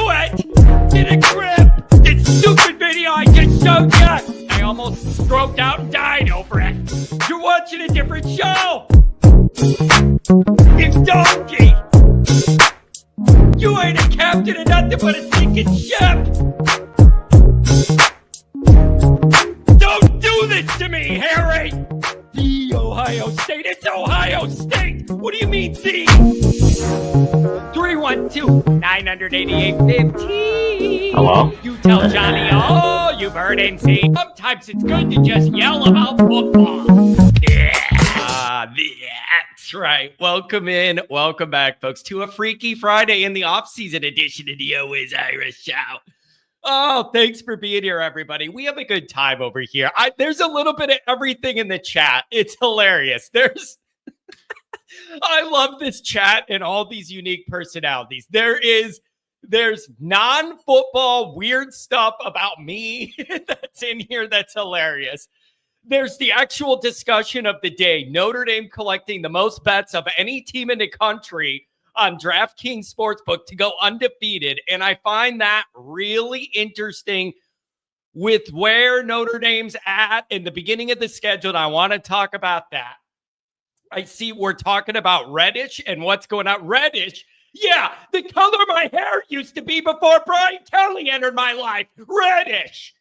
it! Get a grip! This stupid video I just showed you! I almost stroked out and died over it. You're watching a different show! You donkey! You ain't a captain of nothing but a sinking ship! Don't do this to me, Harry! The Ohio State, it's Ohio State! What do you mean, the? 312-988-15. Hello? You tell Johnny all you've heard and seen. Sometimes it's good to just yell about football. Yeah, that's right. Welcome in, welcome back, folks, to a Freaky Friday in the off-season edition of the Always Irish Show. Oh, thanks for being here, everybody. We have a good time over here. There's a little bit of everything in the chat. It's hilarious. I love this chat and all these unique personalities. There's non-football weird stuff about me that's in here that's hilarious. There's the actual discussion of the day. Notre Dame collecting the most bets of any team in the country on DraftKings Sportsbook to go undefeated. And I find that really interesting with where Notre Dame's at in the beginning of the schedule. And I want to talk about that. I see we're talking about reddish and what's going on. Reddish, yeah, the color my hair used to be before Brian Kelly entered my life. Reddish.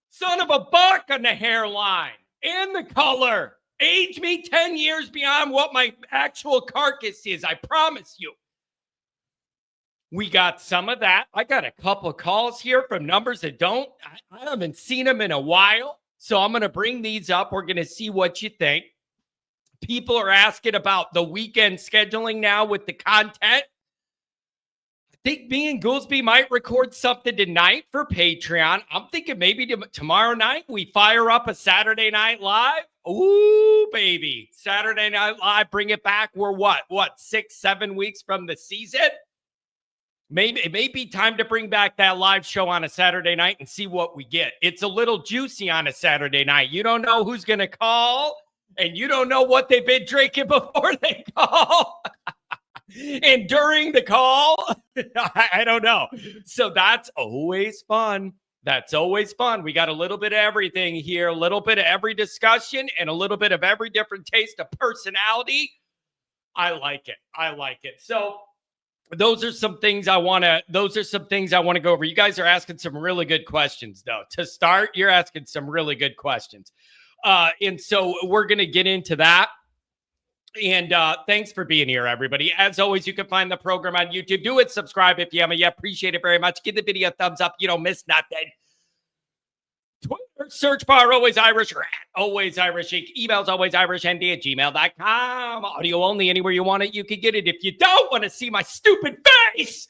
Son of a buck on the hairline and the color. Age me 10 years beyond what my actual carcass is, I promise you. We got some of that. I got a couple of calls here from numbers that I haven't seen them in a while. So I'm going to bring these up. We're going to see what you think. People are asking about the weekend scheduling now with the content. I think me and Goolsby might record something tonight for Patreon. I'm thinking maybe tomorrow night we fire up a Saturday Night Live. Ooh, baby. Saturday Night Live, bring it back. We're what, 6-7 weeks from the season? Maybe it may be time to bring back that live show on a Saturday night and see what we get. It's a little juicy on a Saturday night. You don't know who's going to call, and you don't know what they've been drinking before they call. And during the call, I don't know. So that's always fun. That's always fun. We got a little bit of everything here, a little bit of every discussion and a little bit of every different taste of personality. I like it. I like it. So those are some things I want to go over. You guys are asking some really good questions, though. To start, you're asking some really good questions. And so we're going to get into that. And thanks for being here, everybody. As always, you can find the program on YouTube. Do it. Subscribe if you haven't yet. Appreciate it very much. Give the video a thumbs up. You don't miss nothing. Twitter, search bar, Always Irish, or at Always Irish. Emails, alwaysirishnd@gmail.com. Audio only. Anywhere you want it, you can get it. If you don't want to see my stupid face,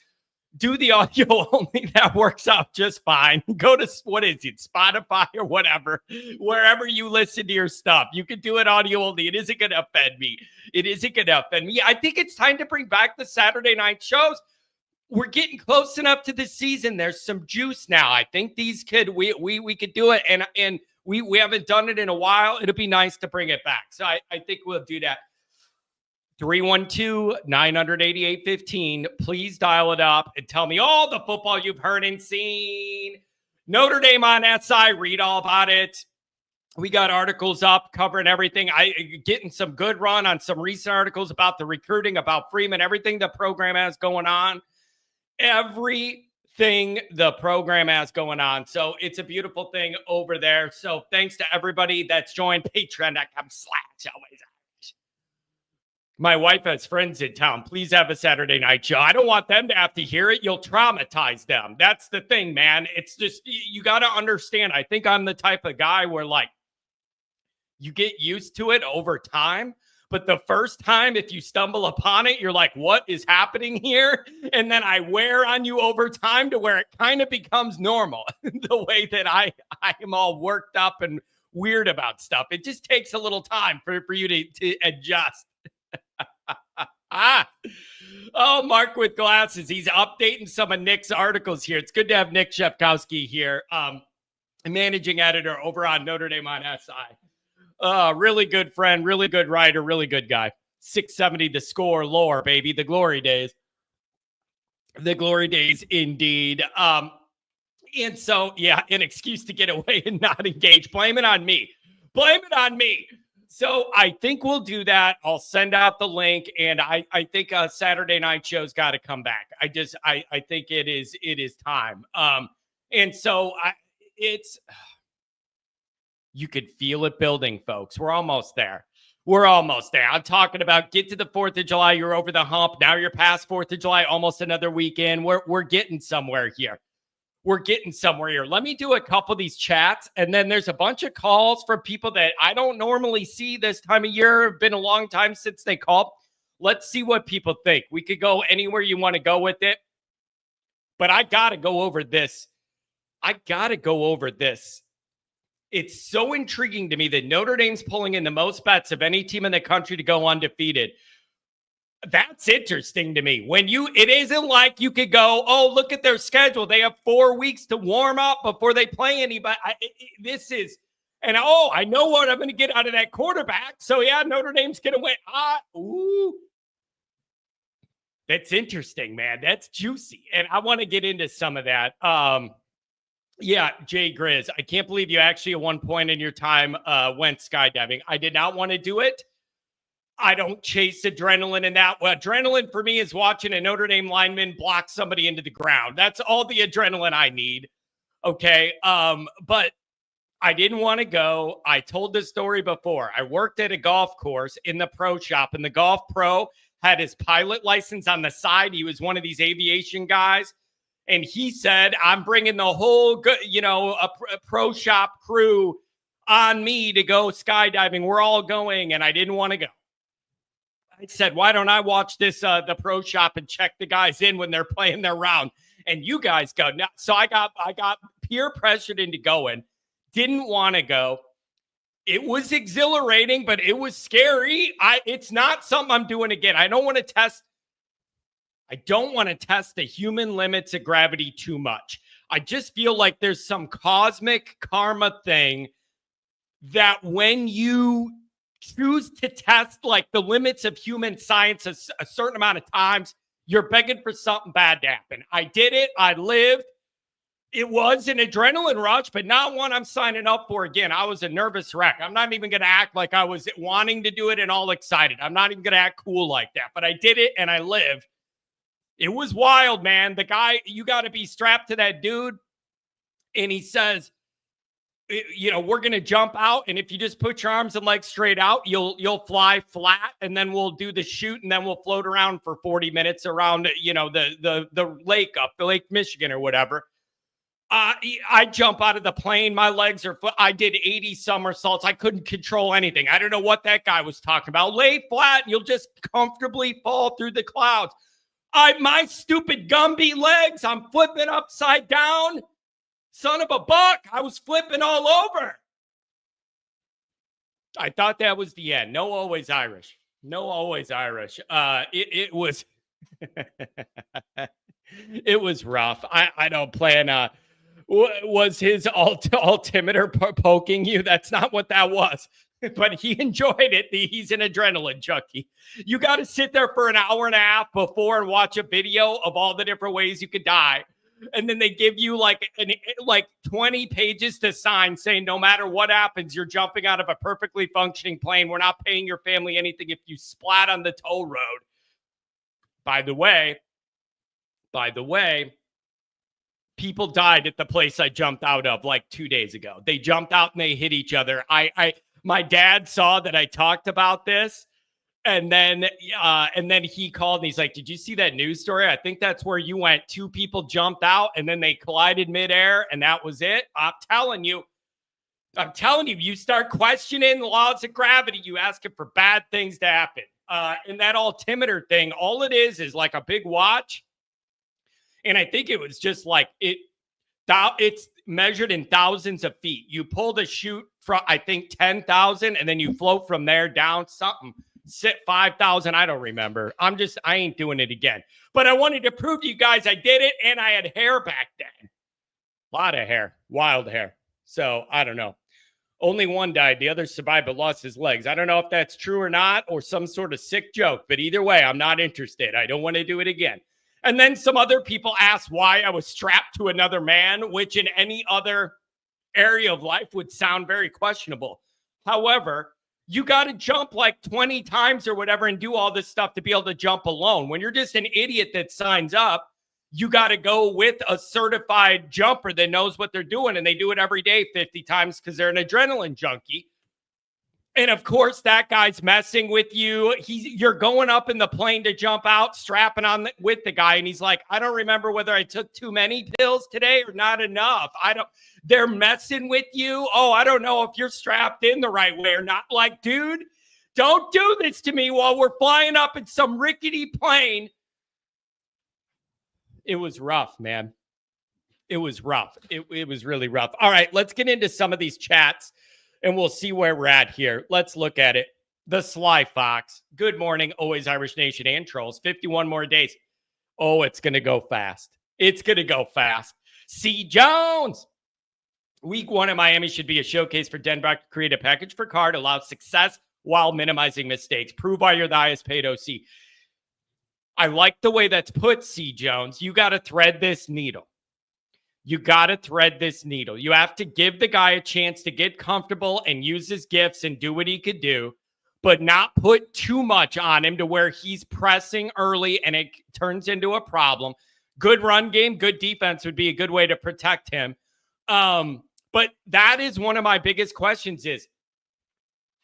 do the audio only. That works out just fine. Go to, Spotify or whatever, wherever you listen to your stuff. You can do it audio only. It isn't going to offend me. I think it's time to bring back the Saturday night shows. We're getting close enough to the season. There's some juice now. I think we could do it. And we haven't done it in a while. It'll be nice to bring it back. So I think we'll do that. 312-988-15. Please dial it up and tell me all the football you've heard and seen. Notre Dame on SI, read all about it. We got articles up covering everything. Getting some good run on some recent articles about the recruiting, about Freeman, everything the program has going on. Everything the program has going on. So it's a beautiful thing over there. So thanks to everybody that's joined patreon.com/always. My wife has friends in town. Please have a Saturday night show. I don't want them to have to hear it. You'll traumatize them. That's the thing, man. It's just, you got to understand. I think I'm the type of guy where, like, you get used to it over time. But the first time, if you stumble upon it, you're like, what is happening here? And then I wear on you over time to where it kind of becomes normal. The way that I am all worked up and weird about stuff. It just takes a little time for you to adjust. Oh, Mark with glasses. He's updating some of Nick's articles here. It's good to have Nick Shepkowski here, managing editor over on Notre Dame on SI. Really good friend, really good writer, really good guy. 670 The Score, lore, baby, the glory days. The glory days indeed. And so, yeah, an excuse to get away and not engage. Blame it on me. Blame it on me. So I think we'll do that. I'll send out the link, and I think Saturday night show's got to come back. I think it is time. And so you could feel it building, folks. We're almost there. We're almost there. I'm talking about get to the 4th of July. You're over the hump. Now you're past 4th of July, almost another weekend. We're getting somewhere here. We're getting somewhere here. Let me do a couple of these chats, and then there's a bunch of calls from people that I don't normally see this time of year. It's been a long time since they called. Let's see what people think. We could go anywhere you want to go with it, but I got to go over this. It's so intriguing to me that Notre Dame's pulling in the most bets of any team in the country to go undefeated. That's interesting to me. It isn't like you could go, oh, look at their schedule. They have 4 weeks to warm up before they play anybody. I know what I'm going to get out of that quarterback. So yeah, Notre Dame's going to win. That's interesting, man. That's juicy. And I want to get into some of that. Yeah, Jay Grizz, I can't believe you actually at one point in your time went skydiving. I did not want to do it. I don't chase adrenaline in that. Well, adrenaline for me is watching a Notre Dame lineman block somebody into the ground. That's all the adrenaline I need. Okay. But I didn't want to go. I told this story before. I worked at a golf course in the pro shop, and the golf pro had his pilot license on the side. He was one of these aviation guys. And he said, I'm bringing the whole, a pro shop crew on me to go skydiving. We're all going. And I didn't want to go. I said, why don't I watch this, the pro shop, and check the guys in when they're playing their round, and you guys go. Now, so I got peer pressured into going. Didn't want to go. It was exhilarating, but it was scary. It's not something I'm doing again. I don't want to test the human limits of gravity too much. I just feel like there's some cosmic karma thing that when you choose to test like the limits of human science a certain amount of times, you're begging for something bad to happen. I did it. I lived. It was an adrenaline rush, but not one I'm signing up for again. I was a nervous wreck. I'm not even going to act like I was wanting to do it and all excited. I'm not even going to act cool like that, but I did it and I lived. It was wild, man. The guy, you got to be strapped to that dude. And he says, we're going to jump out. And if you just put your arms and legs straight out, you'll fly flat, and then we'll do the shoot, and then we'll float around for 40 minutes around, the lake up, the Lake Michigan or whatever. I jump out of the plane. My legs I did 80 somersaults. I couldn't control anything. I don't know what that guy was talking about. Lay flat, and you'll just comfortably fall through the clouds. My stupid Gumby legs, I'm flipping upside down. Son of a buck, I was flipping all over. I thought that was the end. No, always Irish. It was it was rough. I don't plan. Was his altimeter poking you? That's not what that was. But he enjoyed it. He's an adrenaline junkie. You got to sit there for an hour and a half before and watch a video of all the different ways you could die. And then they give you like 20 pages to sign saying no matter what happens, you're jumping out of a perfectly functioning plane. We're not paying your family anything if you splat on the toll road. By the way, people died at the place I jumped out of like 2 days ago. They jumped out and they hit each other. My dad saw that I talked about this. And then he called and he's like, did you see that news story? I think that's where you went. 2 people jumped out and then they collided midair and that was it. I'm telling you, you start questioning the laws of gravity. You ask it for bad things to happen. And that altimeter thing, all it is like a big watch. And I think it was just like it's measured in thousands of feet. You pull the chute from, I think, 10,000 and then you float from there down something. 5,000. I don't remember. I ain't doing it again. But I wanted to prove to you guys I did it, and I had hair back then. A lot of hair. Wild hair. So, I don't know. Only one died. The other survived but lost his legs. I don't know if that's true or not, or some sort of sick joke. But either way, I'm not interested. I don't want to do it again. And then some other people asked why I was strapped to another man, which in any other area of life would sound very questionable. However, you got to jump like 20 times or whatever and do all this stuff to be able to jump alone. When you're just an idiot that signs up, you got to go with a certified jumper that knows what they're doing, and they do it every day 50 times because they're an adrenaline junkie. And of course, that guy's messing with you. You're going up in the plane to jump out, strapping on with the guy. And he's like, I don't remember whether I took too many pills today or not enough. They're messing with you. Oh, I don't know if you're strapped in the right way or not. Like, dude, don't do this to me while we're flying up in some rickety plane. It was rough, man. It was rough. It was really rough. All right, let's get into some of these chats. And we'll see where we're at here. Let's look at it. The Sly Fox. Good morning, always Irish Nation and trolls. 51 more days. Oh, it's going to go fast. It's going to go fast. C. Jones. Week 1 in Miami should be a showcase for Denbrock to create a package for Carr to allow success while minimizing mistakes. Prove why you're the highest paid OC. I like the way that's put, C. Jones. You got to thread this needle. You got to thread this needle. You have to give the guy a chance to get comfortable and use his gifts and do what he could do, but not put too much on him to where he's pressing early and it turns into a problem. Good run game, good defense would be a good way to protect him. But that is one of my biggest questions is,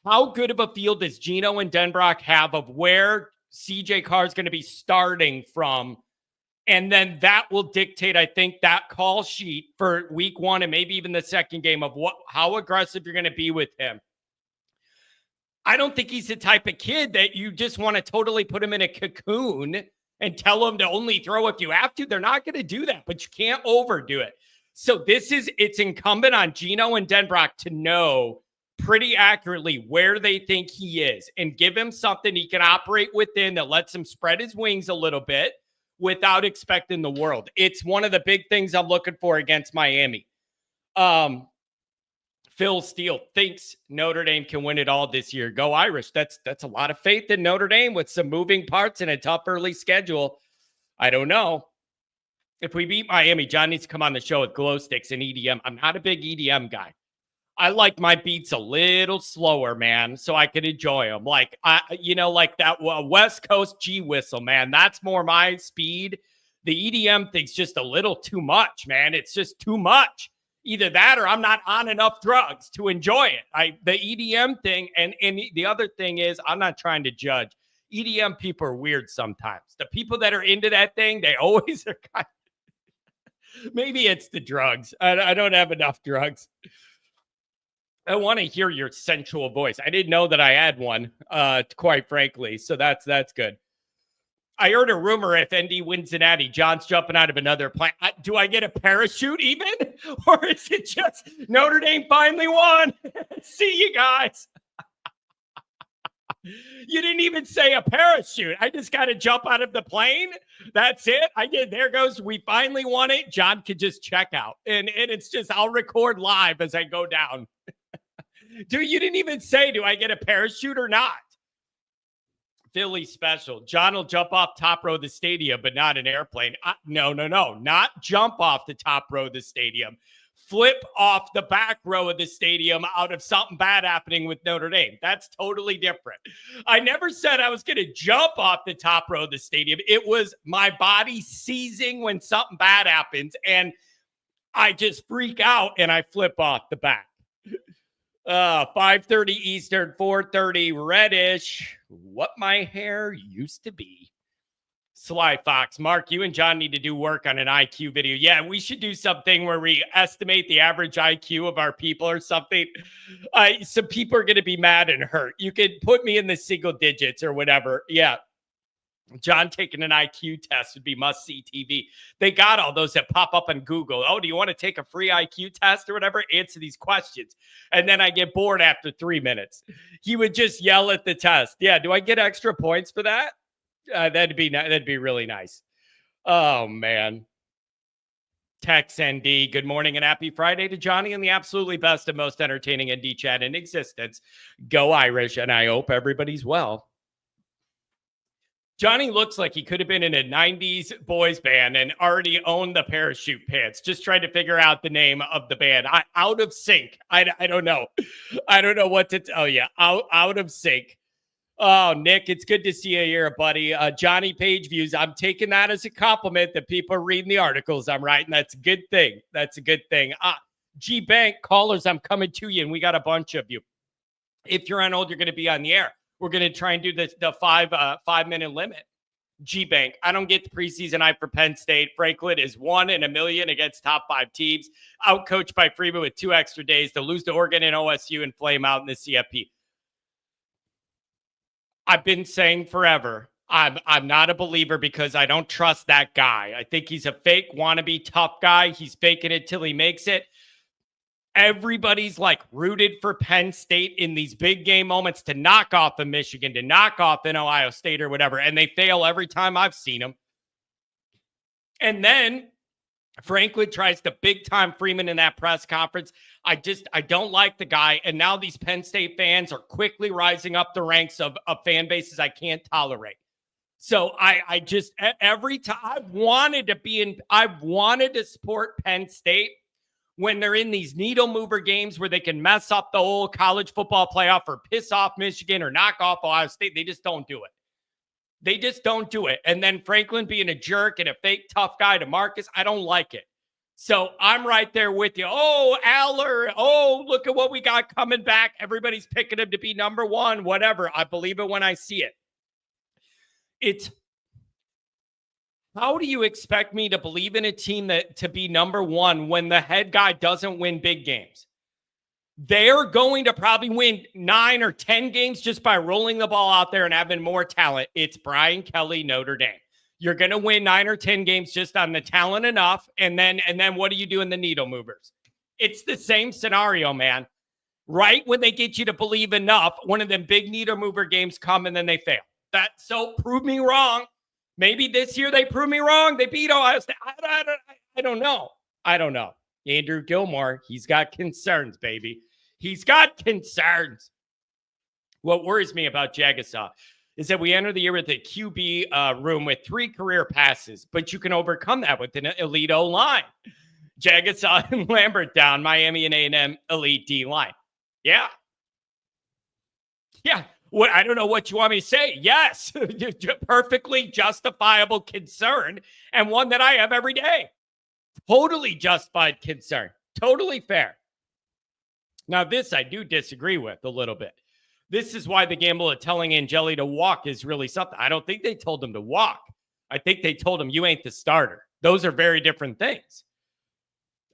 how good of a field does Gino and Denbrock have of where CJ Carr is going to be starting from? And then that will dictate, I think, that call sheet for week 1 and maybe even the second game of how aggressive you're going to be with him. I don't think he's the type of kid that you just want to totally put him in a cocoon and tell him to only throw if you have to. They're not going to do that, but you can't overdo it. So it's incumbent on Gino and Denbrock to know pretty accurately where they think he is and give him something he can operate within that lets him spread his wings a little bit without expecting the world. It's one of the big things I'm looking for against Miami. Phil Steele thinks Notre Dame can win it all this year. Go Irish. That's a lot of faith in Notre Dame with some moving parts and a tough early schedule. I don't know. If we beat Miami, John needs to come on the show with glow sticks and EDM. I'm not a big EDM guy. I like my beats a little slower, man, so I can enjoy them. Like, like that West Coast G whistle, man. That's more my speed. The EDM thing's just a little too much, man. It's just too much. Either that or I'm not on enough drugs to enjoy it. The EDM thing, and the other thing is, I'm not trying to judge. EDM people are weird sometimes. The people that are into that thing, they always are kind of, maybe it's the drugs. I don't have enough drugs. I want to hear your sensual voice. I didn't know that I had one, quite frankly. So that's good. I heard a rumor if ND wins the Natty, John's jumping out of another plane. Do I get a parachute even? Or is it just Notre Dame finally won? See you guys. You didn't even say a parachute. I just got to jump out of the plane. That's it. I did. There goes. We finally won it. John could just check out. And it's just, I'll record live as I go down. Dude, you didn't even say, do I get a parachute or not? Philly special. John will jump off top row of the stadium, but not an airplane. No. Not jump off the top row of the stadium. Flip off the back row of the stadium out of something bad happening with Notre Dame. That's totally different. I never said I was going to jump off the top row of the stadium. It was my body seizing when something bad happens, and I just freak out and I flip off the back. 5:30 Eastern, 4:30 Reddish. What my hair used to be. Sly Fox. Mark, you and John need to do work on an IQ video. Yeah, we should do something where we estimate the average IQ of our people or something. Some people are going to be mad and hurt. You could put me in the single digits or whatever. Yeah. John taking an IQ test would be must-see TV. They got all those that pop up on Google. Oh, do you want to take a free IQ test or whatever? Answer these questions. And then I get bored after 3 minutes. He would just yell at the test. Yeah, do I get extra points for that? That'd be really nice. Oh, man. Tex ND, good morning and happy Friday to Johnny and the absolutely best and most entertaining ND chat in existence. Go Irish, and I hope everybody's well. Johnny looks like he could have been in a 90s boys band and already owned the parachute pants. Just trying to figure out the name of the band. Out of sync. I don't know. I don't know what to tell you. Out of sync. Oh, Nick, it's good to see you here, buddy. Johnny Page views. I'm taking that as a compliment that people are reading the articles I'm writing. That's a good thing. That's a good thing. G Bank callers, I'm coming to you, and we got a bunch of you. If you're on hold, you're going to be on the air. We're going to try and do the 5-minute limit. G Bank. I don't get the preseason hype for Penn State. Franklin is 1 in a million against top 5 teams. Outcoached by Freeman with 2 extra days to lose to Oregon and OSU and flame out in the CFP. I've been saying forever, I'm not a believer because I don't trust that guy. I think he's a fake wannabe tough guy. He's faking it till he makes it. Everybody's like rooted for Penn State in these big game moments to knock off in Michigan, to knock off in Ohio State or whatever, and they fail every time I've seen them. And then Franklin tries to big time Freeman in that press conference. I don't like the guy. And now these Penn State fans are quickly rising up the ranks of fan bases I can't tolerate. So I just, every time I've wanted to support Penn State when they're in these needle mover games where they can mess up the whole college football playoff or piss off Michigan or knock off Ohio State. They just don't do it. They just don't do it. And then Franklin being a jerk and a fake tough guy to Marcus, I don't like it. So I'm right there with you. Oh, Aller. Oh, look at what we got coming back. Everybody's picking him to be number 1, whatever. I believe it when I see it. It's how do you expect me to believe in a team that to be number 1 when the head guy doesn't win big games? They're going to probably win 9 or 10 games just by rolling the ball out there and having more talent. It's Brian Kelly, Notre Dame. You're going to win 9 or 10 games just on the talent enough. And then what do you do in the needle movers? It's the same scenario, man. Right when they get you to believe enough, one of them big needle mover games come and then they fail. So prove me wrong. Maybe this year they prove me wrong. They beat Ohio State. I don't know. I don't know. Andrew Gilmore, he's got concerns, baby. He's got concerns. What worries me about Jagasaw is that we enter the year with a QB room with 3 career passes, but you can overcome that with an elite O-line. Jagasaw and Lambert down, Miami and A&M elite D-line. Yeah. Yeah. What I don't know what you want me to say. Yes. Perfectly justifiable concern and one that I have every day. Totally justified concern. Totally fair. Now, this I do disagree with a little bit. This is why the gamble of telling Angeli to walk is really something. I don't think they told him to walk. I think they told him you ain't the starter. Those are very different things.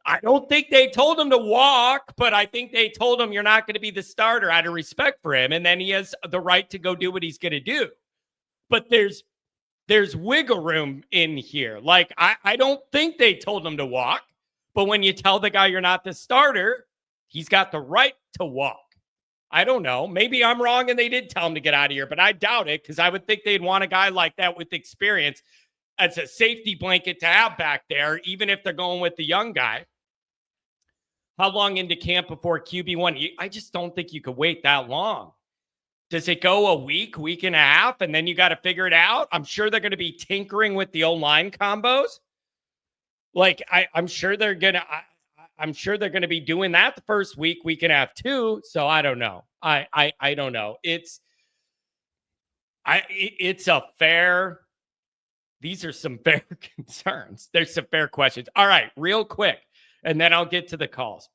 I don't think they told him to walk, but I think they told him you're not going to be the starter out of respect for him. And then he has the right to go do what he's going to do. But there's wiggle room in here. Like, I don't think they told him to walk, but when you tell the guy you're not the starter, he's got the right to walk. I don't know. Maybe I'm wrong and they did tell him to get out of here, but I doubt it because I would think they'd want a guy like that with experience as a safety blanket to have back there, even if they're going with the young guy. How long into camp before QB1? I just don't think you could wait that long. Does it go a week and a half, and then you got to figure it out? I'm sure they're going to be tinkering with the O-line combos. Like, I'm sure they're going to... I'm sure they're going to be doing that the first week and a half too. So I don't know. I don't know. It's a fair. These are some fair concerns. There's some fair questions. All right, real quick, and then I'll get to the calls.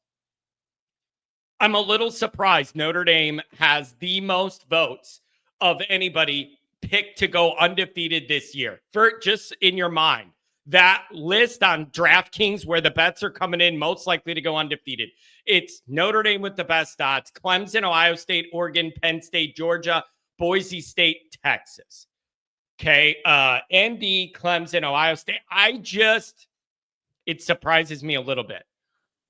I'm a little surprised Notre Dame has the most votes of anybody picked to go undefeated this year. For just in your mind. That list on DraftKings where the bets are coming in most likely to go undefeated. It's Notre Dame with the best odds. Clemson, Ohio State, Oregon, Penn State, Georgia, Boise State, Texas. Okay. ND, Clemson, Ohio State. It surprises me a little bit.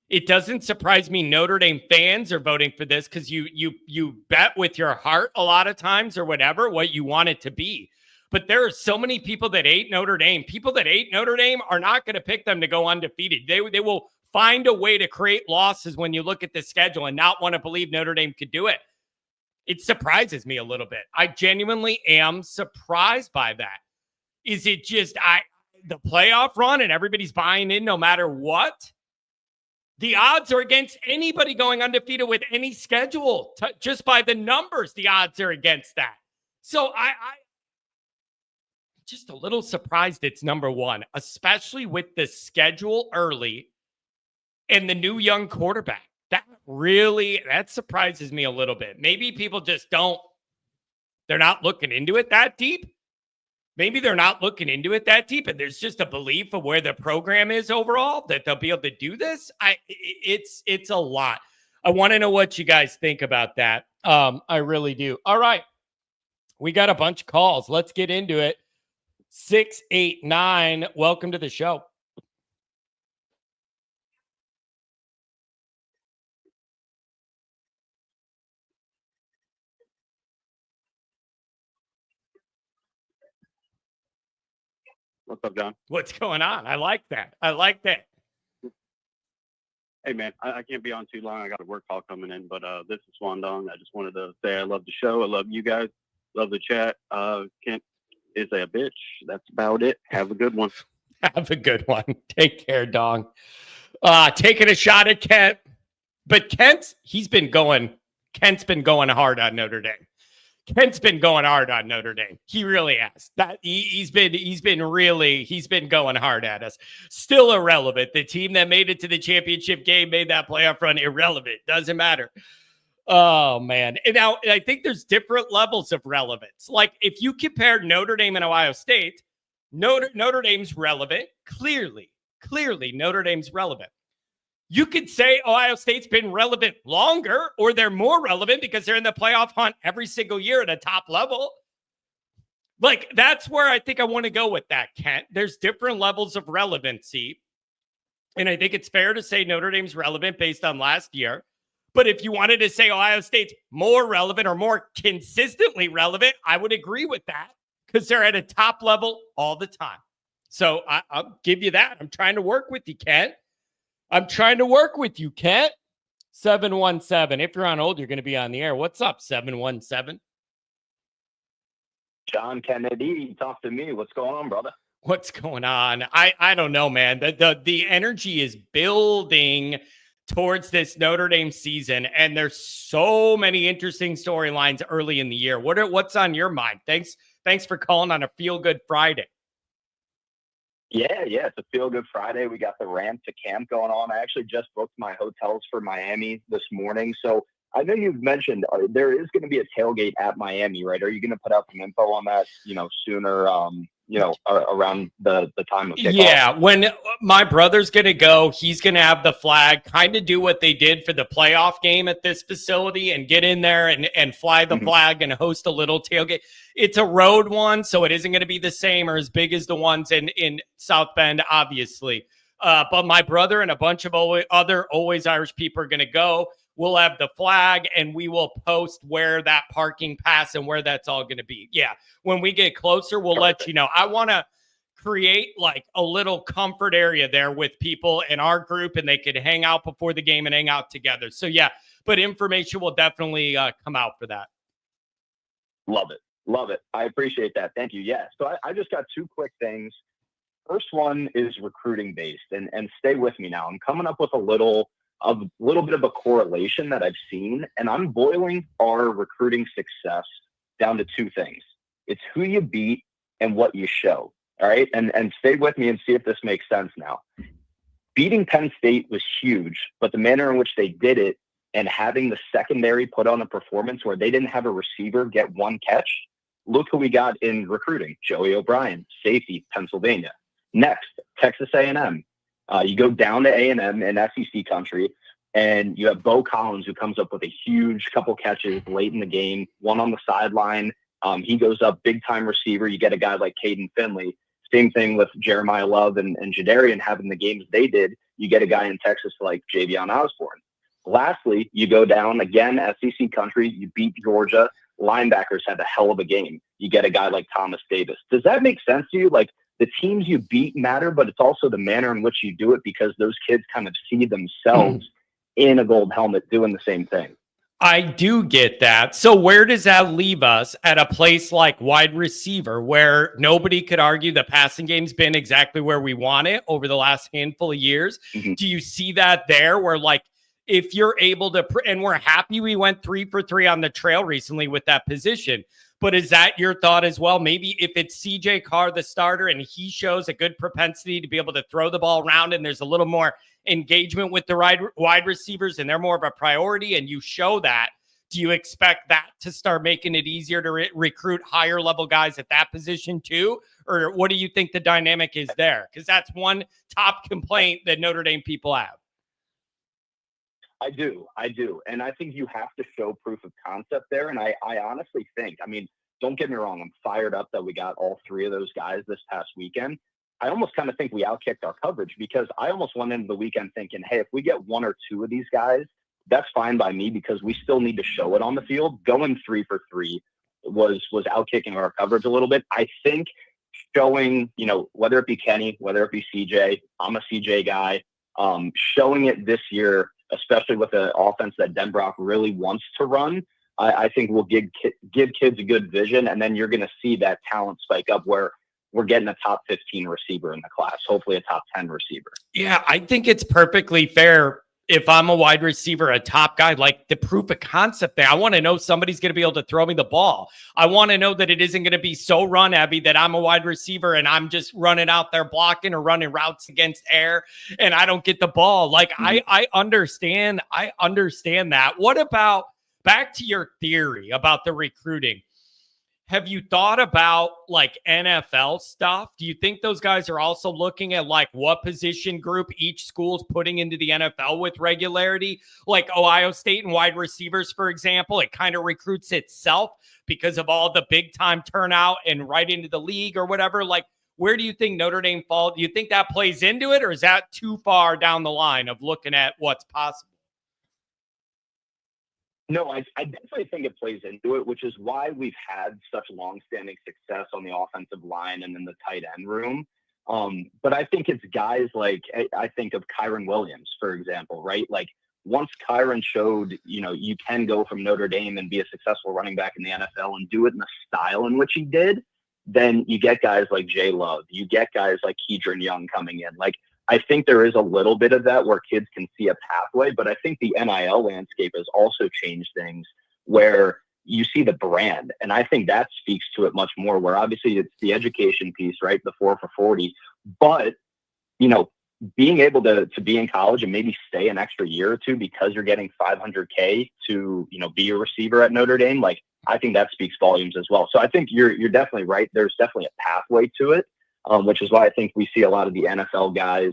It doesn't surprise me Notre Dame fans are voting for this because you bet with your heart a lot of times or whatever, what you want it to be. But there are so many people that hate Notre Dame. People that hate Notre Dame are not going to pick them to go undefeated. They will find a way to create losses when you look at the schedule and not want to believe Notre Dame could do it. It surprises me a little bit. I genuinely am surprised by that. Is it just the playoff run and everybody's buying in no matter what? The odds are against anybody going undefeated with any schedule. Just by the numbers, the odds are against that. So I just a little surprised it's number one, especially with the schedule early and the new young quarterback. That surprises me a little bit. Maybe people just they're not looking into it that deep. Maybe they're not looking into it that deep, and there's just a belief of where the program is overall that they'll be able to do this. It's a lot. I want to know what you guys think about that. I really do. All right. We got a bunch of calls. Let's get into it. 689. Welcome to the show. What's up, John? What's going on? I like that. Hey, man, I can't be on too long. I got a work call coming in, but this is Swandong. I just wanted to say I love the show. I love you guys. Love the chat. Kent is a bitch. That's about it. Have a good one. Have a good one. Take care, Dong. Taking a shot at Kent. But Kent's been going hard on Notre Dame. Kent's been going hard on Notre Dame. He really has. He's been going hard at us. Still irrelevant. The team that made it to the championship game made that playoff run irrelevant. Doesn't matter. Oh man. And now I think there's different levels of relevance. Like if you compare Notre Dame and Ohio State, Notre Dame's relevant. Clearly Notre Dame's relevant. You could say Ohio State's been relevant longer, or they're more relevant because they're in the playoff hunt every single year at a top level. Like, that's where I think I want to go with that, Kent. There's different levels of relevancy. And I think it's fair to say Notre Dame's relevant based on last year. But if you wanted to say Ohio State's more relevant or more consistently relevant, I would agree with that because they're at a top level all the time. So I'll give you that. I'm trying to work with you, Kent. 717. If you're on hold, you're going to be on the air. What's up, 717? John Kennedy, talk to me. What's going on, brother? What's going on? I don't know, man. The energy is building towards this Notre Dame season, and there's so many interesting storylines early in the year. What's on your mind? Thanks for calling on a Feel Good Friday. Yeah, it's a Feel Good Friday. We got the ramp to camp going on. I actually just booked my hotels for Miami this morning. So I know you've mentioned there is going to be a tailgate at Miami, right? Are you going to put out some info on that, sooner, around the time of kickoff? Yeah, when my brother's going to go, he's going to have the flag, kind of do what they did for the playoff game at this facility and get in there and fly the flag and host a little tailgate. It's a road one, so it isn't going to be the same or as big as the ones in South Bend, obviously. But my brother and a bunch of other Always Irish people are going to go. We'll have the flag, and we will post where that parking pass and where that's all going to be. Yeah, when we get closer, we'll let you know. I want to create like a little comfort area there with people in our group, and they could hang out before the game and hang out together. So, yeah, but information will definitely come out for that. Love it. I appreciate that. Thank you. Yeah, so I just got two quick things. First one is recruiting based, and stay with me now. I'm coming up with a little bit of a correlation that I've seen, and I'm boiling our recruiting success down to two things. It's who you beat and what you show. All right. And stay with me and see if this makes sense now. Beating Penn State was huge, but the manner in which they did it and having the secondary put on a performance where they didn't have a receiver get one catch. Look who we got in recruiting. Joey O'Brien, safety, Pennsylvania. Next, Texas A&M. You go down to A&M in SEC country, and you have Bo Collins, who comes up with a huge couple catches late in the game, one on the sideline. He goes up, big-time receiver. You get a guy like Caden Finley. Same thing with Jeremiah Love and Jadarian having the games they did. You get a guy in Texas like Javion Osborne. Lastly, you go down, again, SEC country. You beat Georgia. Linebackers had a hell of a game. You get a guy like Thomas Davis. Does that make sense to you? Like, the teams you beat matter, but it's also the manner in which you do it because those kids kind of see themselves in a gold helmet doing the same thing. I do get that. So where does that leave us at a place like wide receiver where nobody could argue the passing game's been exactly where we want it over the last handful of years? Mhm. Do you see that there where like if you're able to and we're happy we went 3 for 3 on the trail recently with that position. But is that your thought as well? Maybe if it's CJ Carr, the starter, and he shows a good propensity to be able to throw the ball around and there's a little more engagement with the wide receivers and they're more of a priority and you show that, do you expect that to start making it easier to recruit higher level guys at that position too? Or what do you think the dynamic is there? Because that's one top complaint that Notre Dame people have. I do. And I think you have to show proof of concept there. And I honestly think, I mean, don't get me wrong, I'm fired up that we got all three of those guys this past weekend. I almost kind of think we outkicked our coverage because I almost went into the weekend thinking, hey, if we get one or two of these guys, that's fine by me because we still need to show it on the field. Going 3 for 3 was outkicking our coverage a little bit. I think showing, whether it be Kenny, whether it be CJ, I'm a CJ guy, showing it this year, especially with an offense that Denbrock really wants to run, I think will give kids a good vision. And then you're going to see that talent spike up where we're getting a top 15 receiver in the class, hopefully a top 10 receiver. Yeah, I think it's perfectly fair. If I'm a wide receiver, a top guy, like the proof of concept there, I want to know somebody's going to be able to throw me the ball. I want to know that it isn't going to be so run heavy that I'm a wide receiver and I'm just running out there blocking or running routes against air and I don't get the ball. Like I understand that. What about back to your theory about the recruiting? Have you thought about like NFL stuff? Do you think those guys are also looking at like what position group each school's putting into the NFL with regularity? Like Ohio State and wide receivers, for example, it kind of recruits itself because of all the big time turnout and right into the league or whatever. Like, where do you think Notre Dame falls? Do you think that plays into it, or is that too far down the line of looking at what's possible? No, I definitely think it plays into it, which is why we've had such longstanding success on the offensive line and in the tight end room. But I think it's guys like, I think of Kyron Williams, for example, right? Like once Kyron showed, you can go from Notre Dame and be a successful running back in the NFL and do it in the style in which he did, then you get guys like Jay Love, you get guys like Kedron Young coming in. Like, I think there is a little bit of that where kids can see a pathway, but I think the NIL landscape has also changed things where you see the brand. And I think that speaks to it much more, where obviously it's the education piece, right? The 4 for 40, but being able to be in college and maybe stay an extra year or two because you're getting $500K to, be a receiver at Notre Dame. Like, I think that speaks volumes as well. So I think you're definitely right. There's definitely a pathway to it. Which is why I think we see a lot of the NFL guys,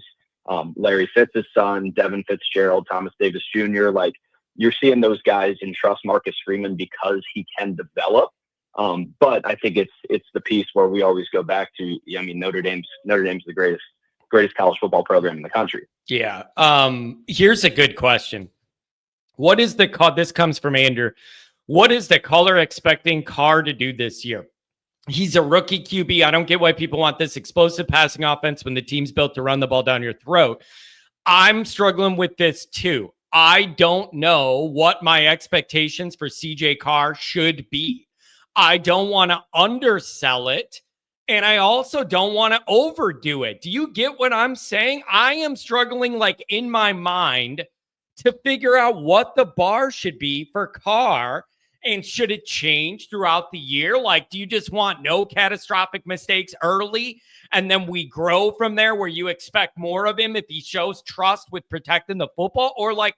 Larry Fitz's son, Devin Fitzgerald, Thomas Davis Jr. Like you're seeing those guys entrust Marcus Freeman because he can develop. But I think it's the piece where we always go back to. I mean, Notre Dame's the greatest college football program in the country. Yeah. Here's a good question. What is the call? This comes from Andrew. What is the caller expecting Carr to do this year? He's a rookie QB. I don't get why people want this explosive passing offense when the team's built to run the ball down your throat. I'm struggling with this too. I don't know what my expectations for CJ Carr should be. I don't want to undersell it, and I also don't want to overdo it. Do you get what I'm saying? I am struggling like in my mind to figure out what the bar should be for Carr. And should it change throughout the year? Like, do you just want no catastrophic mistakes early and then we grow from there where you expect more of him if he shows trust with protecting the football? Or like,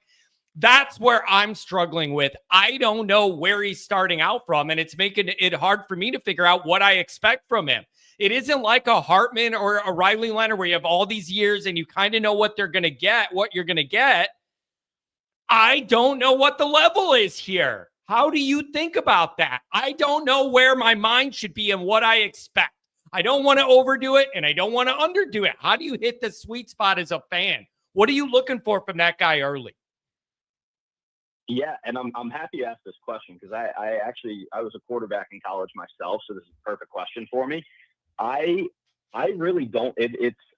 that's where I'm struggling with. I don't know where he's starting out from, and it's making it hard for me to figure out what I expect from him. It isn't like a Hartman or a Riley Leonard where you have all these years and you kind of know what they're going to get, what you're going to get. I don't know what the level is here. How do you think about that? I don't know where my mind should be and what I expect. I don't want to overdo it and I don't want to underdo it. How do you hit the sweet spot as a fan? What are you looking for from that guy early? Yeah, and I'm happy you asked this question because I was a quarterback in college myself, so this is a perfect question for me. I really don't.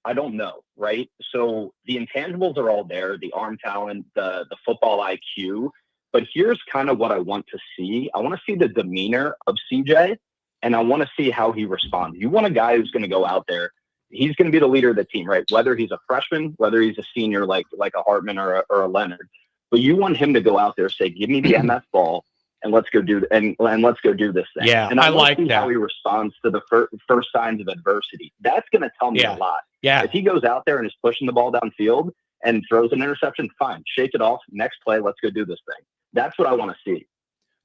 I don't know, right? So the intangibles are all there: the arm talent, the football IQ. But here's kind of what I want to see. I want to see the demeanor of CJ, and I want to see how he responds. You want a guy who's going to go out there. He's going to be the leader of the team, right? Whether he's a freshman, whether he's a senior like a Hartman or a Leonard. But you want him to go out there, say, give me the MF ball, and let's go do and let's go do this thing. Yeah, and I like see that. how he responds to the first signs of adversity. That's going to tell me a lot. Yeah. If he goes out there and is pushing the ball downfield and throws an interception, fine, shake it off. Next play, let's go do this thing. That's what I want to see.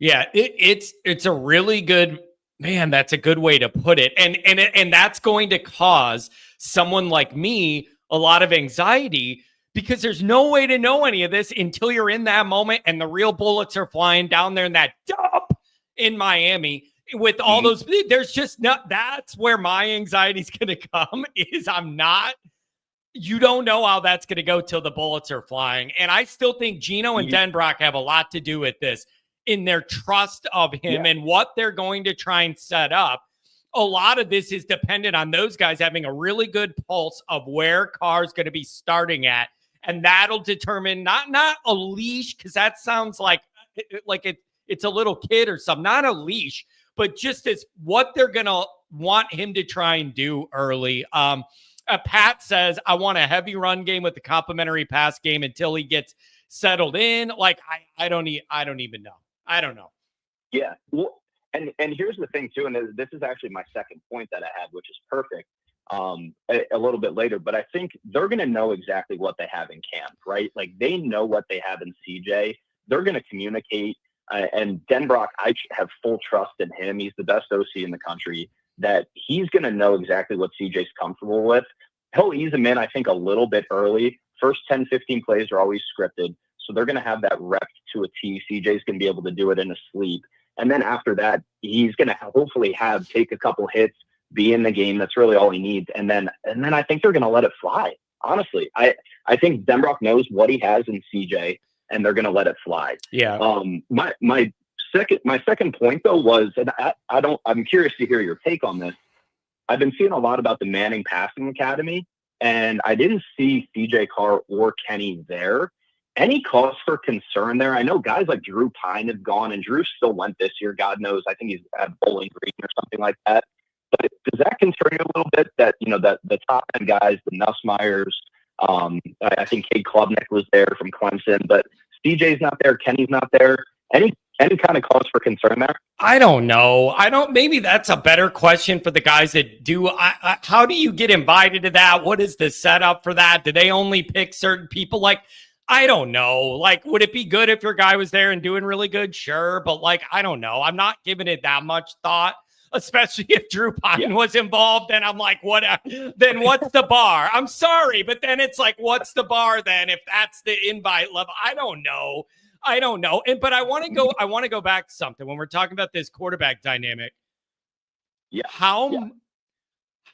Yeah, it's a really good, man, that's a good way to put it. And that's going to cause someone like me a lot of anxiety, because there's no way to know any of this until you're in that moment and the real bullets are flying down there in that dump in Miami with all those. There's just not, that's where my anxiety is going to come, is you don't know how that's going to go till the bullets are flying. And I still think Gino and Denbrock have a lot to do with this in their trust of him and what they're going to try and set up. A lot of this is dependent on those guys having a really good pulse of where Carr's going to be starting at. And that'll determine not a leash, because that sounds like it's a little kid or something, not a leash, but just as what they're going to want him to try and do early. Pat says, I want a heavy run game with the complementary pass game until he gets settled in. Like, I don't even know. I don't know. Yeah. Well, and here's the thing too, and this is actually my second point that I had, which is perfect. A little bit later, but I think they're going to know exactly what they have in camp, right? Like, they know what they have in CJ. They're going to communicate. And Denbrock, I have full trust in him. He's the best OC in the country, that he's going to know exactly what CJ's comfortable with. He'll ease him in, I think, a little bit early. First 10, 15 plays are always scripted. So they're going to have that rep to a T. CJ's going to be able to do it in his sleep. And then after that, he's going to hopefully take a couple hits, be in the game. That's really all he needs. And then I think they're going to let it fly. Honestly, I think Denbrock knows what he has in CJ, and they're going to let it fly. Yeah. My second point though was, and I'm curious to hear your take on this. I've been seeing a lot about the Manning Passing Academy, and I didn't see CJ Carr or Kenny there. Any cause for concern there? I know guys like Drew Pine have gone, and Drew still went this year. God knows, I think he's at Bowling Green or something like that. But does that concern you a little bit that, that the top end guys, the Nussmeyers, I think Cade Klubnik was there from Clemson, but CJ's not there, Kenny's not there. Any kind of cause for concern there? I don't know. Maybe that's a better question for the guys that do. How do you get invited to that? What is the setup for that? Do they only pick certain people? Like, I don't know. Like, would it be good if your guy was there and doing really good? Sure. But like, I don't know. I'm not giving it that much thought, especially if Drew Pine was involved. Then I'm like, what? Then what's the bar? I'm sorry. But then it's like, what's the bar then if that's the invite level? I don't know. But I want to go back to something when we're talking about this quarterback dynamic. Yeah.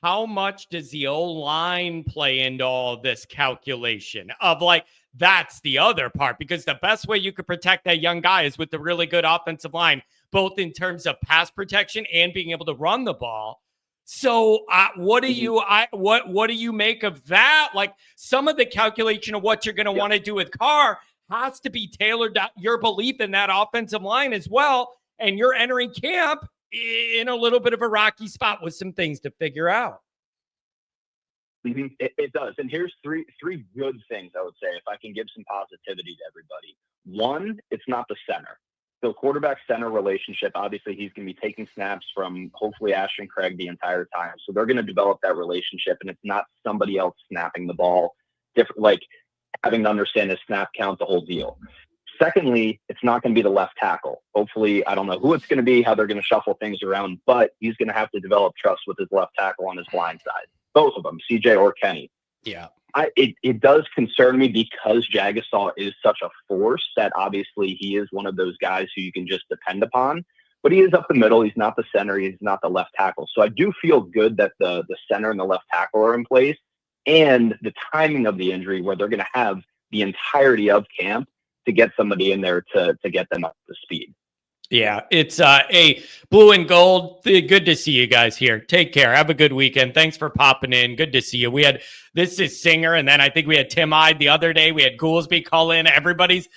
How much does the O-line play into all this calculation of, like, that's the other part? Because the best way you could protect that young guy is with the really good offensive line, both in terms of pass protection and being able to run the ball. So what do you make of that? Like, some of the calculation of what you're going to want to do with Carr has to be tailored to your belief in that offensive line as well. And you're entering camp in a little bit of a rocky spot with some things to figure out. Mm-hmm. It does. And here's three good things I would say, if I can give some positivity to everybody. One, it's not the center. The quarterback-center relationship, obviously he's going to be taking snaps from hopefully Ashton Craig the entire time. So they're going to develop that relationship, and it's not somebody else snapping the ball, different, like having to understand his snap count, the whole deal. Secondly, it's not going to be the left tackle. Hopefully, I don't know who it's going to be, how they're going to shuffle things around, but he's going to have to develop trust with his left tackle on his blind side. Both of them, CJ or Kenny. Yeah. It does concern me because Jagasaw is such a force that obviously he is one of those guys who you can just depend upon, but he is up the middle. He's not the center. He's not the left tackle. So I do feel good that the center and the left tackle are in place, and the timing of the injury where they're going to have the entirety of camp to get somebody in there to get them up to speed. Yeah, it's a blue and gold. Good to see you guys here. Take care. Have a good weekend. Thanks for popping in. Good to see you. This is Singer, and then I think we had Tim Hyde the other day. We had Goolsby call in. Everybody's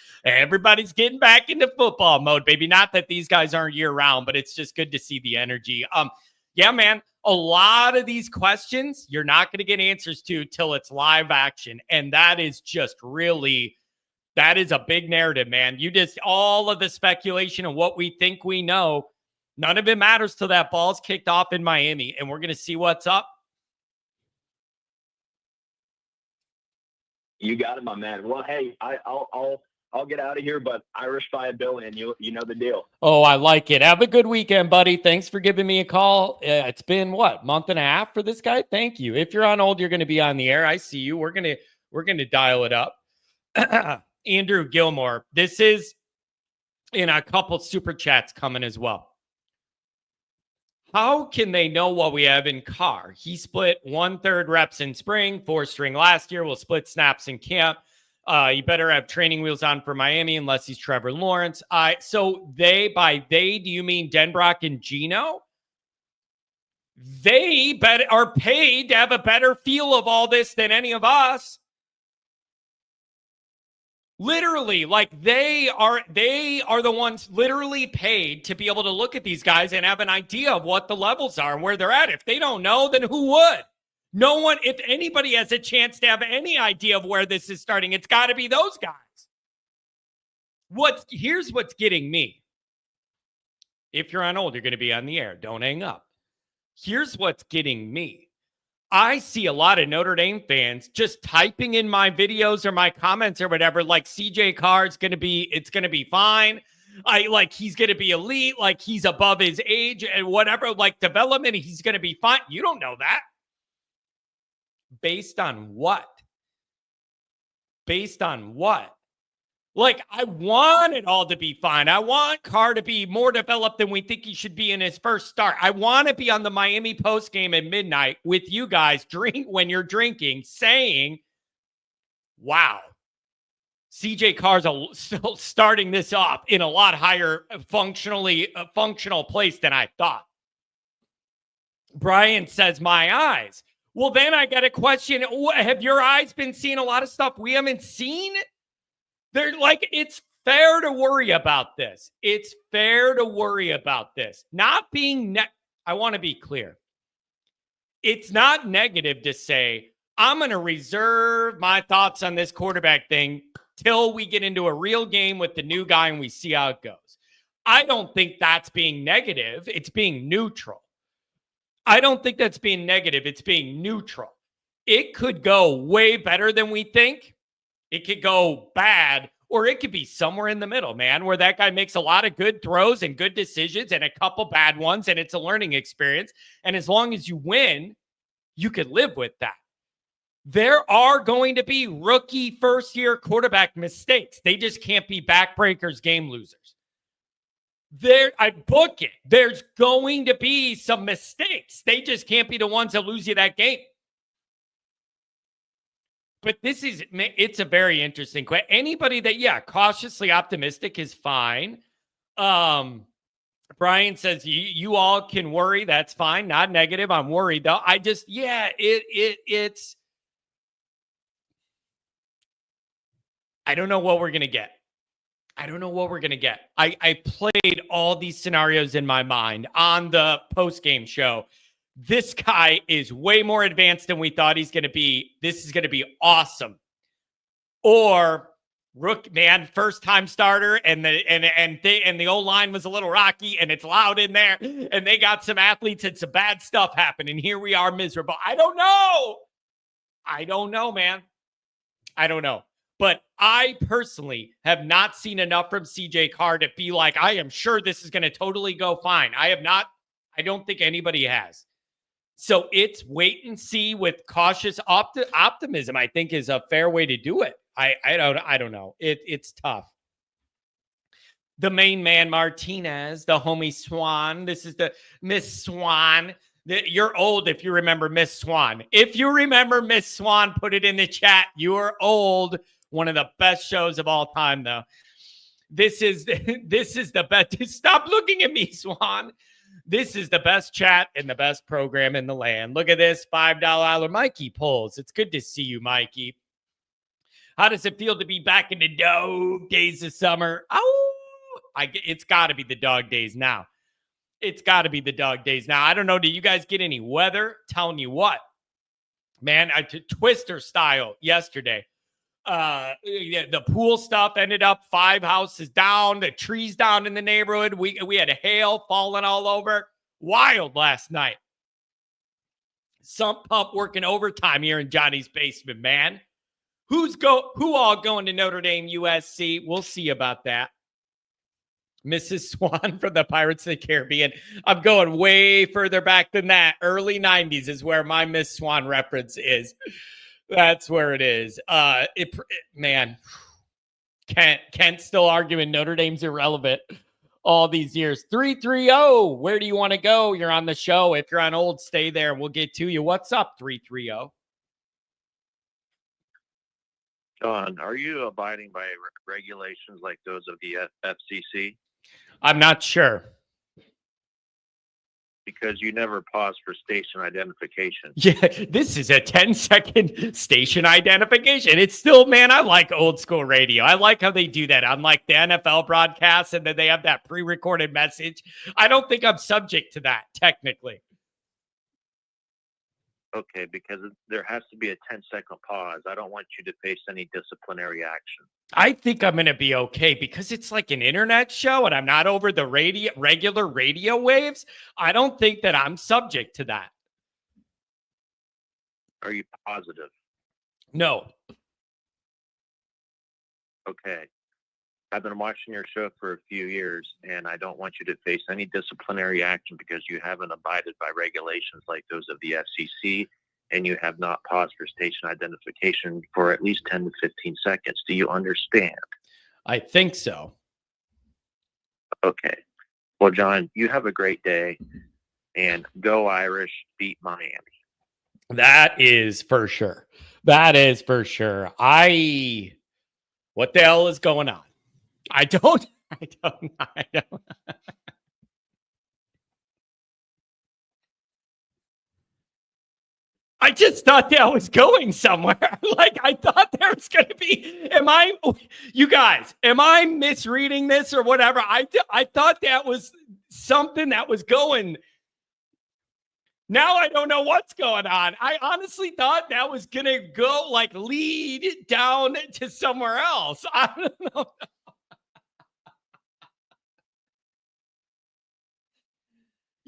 getting back into football mode, baby. Not that these guys aren't year round, but it's just good to see the energy. Yeah, man. A lot of these questions you're not going to get answers to till it's live action, and that is just really. That is a big narrative, man. All of the speculation and what we think we know, none of it matters till that ball's kicked off in Miami, and we're going to see what's up. You got it, my man. Well, hey, I'll get out of here, but Irish by a billion. You know the deal. Oh, I like it. Have a good weekend, buddy. Thanks for giving me a call. It's been month and a half for this guy. Thank you. If you're on hold, you're going to be on the air. I see you. We're gonna dial it up. Andrew Gilmore. This is in a couple super chats coming as well. How can they know what we have in Carr? He split 1/3 reps in spring, 4-string last year. Will split snaps in camp. You better have training wheels on for Miami unless he's Trevor Lawrence. So by they, do you mean Denbrock and Gino? They are paid to have a better feel of all this than any of us. Literally, like they are the ones literally paid to be able to look at these guys and have an idea of what the levels are and where they're at. If they don't know, then who would? No one, if anybody has a chance to have any idea of where this is starting, it's got to be those guys. Here's what's getting me. If you're on hold, you're going to be on the air. Don't hang up. Here's what's getting me. I see a lot of Notre Dame fans just typing in my videos or my comments or whatever, like CJ Carr it's going to be fine. He's going to be elite, like he's above his age and whatever, like development, he's going to be fine. You don't know that. Based on what? Based on what? Like, I want it all to be fine. I want Carr to be more developed than we think he should be in his first start. I want to be on the Miami post game at midnight with you guys when you're drinking, saying, wow, CJ Carr's still starting this off in a lot higher functional place than I thought. Brian says, my eyes. Well, then I got a question. Have your eyes been seeing a lot of stuff we haven't seen? It's fair to worry about this. It's fair to worry about this. Not being, I want to be clear. It's not negative to say, I'm going to reserve my thoughts on this quarterback thing till we get into a real game with the new guy and we see how it goes. I don't think that's being negative. It's being neutral. I don't think that's being negative. It's being neutral. It could go way better than we think. It could go bad, or it could be somewhere in the middle, man, where that guy makes a lot of good throws and good decisions and a couple bad ones, and it's a learning experience. And as long as you win, you could live with that. There are going to be rookie first-year quarterback mistakes. They just can't be backbreakers, game losers. I book it. There's going to be some mistakes. They just can't be the ones that lose you that game. But it's a very interesting question. Anybody that, cautiously optimistic is fine. Brian says, you all can worry. That's fine. Not negative. I'm worried though. It's, I don't know what we're going to get. I played all these scenarios in my mind on the post-game show. This guy is way more advanced than we thought he's going to be. This is going to be awesome. Or first-time starter, and the O-line was a little rocky, and it's loud in there, and they got some athletes and some bad stuff happening. Here we are miserable. I don't know, man. I don't know. But I personally have not seen enough from CJ Carr to be like, I am sure this is going to totally go fine. I don't think anybody has. So it's wait and see with cautious optimism, I think, is a fair way to do it. I don't know. It's tough. The main man, Martinez, the homie Swan. This is the Miss Swan. You're old if you remember Miss Swan. If you remember Miss Swan, put it in the chat. You're old. One of the best shows of all time, though. This is the best. Stop looking at me, Swan. This is the best chat and the best program in the land. Look at this $5 Mikey polls. It's good to see you, Mikey. How does it feel to be back in the dog days of summer? Oh, it's got to be the dog days now. It's got to be the dog days now. I don't know. Do you guys get any weather? Telling you what, man, Twister style yesterday. The pool stuff ended up 5 houses down, the trees down in the neighborhood. We had hail falling all over. Wild last night. Sump Pump working overtime here in Johnny's basement, man. Who all going to Notre Dame USC? We'll see about that. Mrs. Swan from the Pirates of the Caribbean. I'm going way further back than that. Early 90s is where my Miss Swan reference is. That's where it is. Man, Kent still arguing Notre Dame's irrelevant all these years. 330. Where do you want to go? You're on the show. If you're on hold, stay there and we'll get to you. What's up, 330? John, are you abiding by regulations like those of the FCC? I'm not sure. Because you never pause for station identification. Yeah, this is a 10-second station identification. It's still, man, I like old school radio. I like how they do that. Unlike the NFL broadcasts and then they have that pre-recorded message. I don't think I'm subject to that, technically. Okay, because there has to be a 10-second pause. I don't want you to face any disciplinary action. I think I'm going to be okay because it's like an internet show and I'm not over the regular radio waves. I don't think that I'm subject to that. Are you positive? No. Okay. I've been watching your show for a few years, and I don't want you to face any disciplinary action because you haven't abided by regulations like those of the FCC, and you have not paused for station identification for at least 10 to 15 seconds. Do you understand? I think so. Okay. Well, John, you have a great day, and go Irish, beat Miami. That is for sure. That is for sure. What the hell is going on? I don't. I just thought that was going somewhere. Like, I thought there was going to be, you guys, am I misreading this or whatever? I thought that was something that was going. Now I don't know what's going on. I honestly thought that was going to go like lead down to somewhere else. I don't know.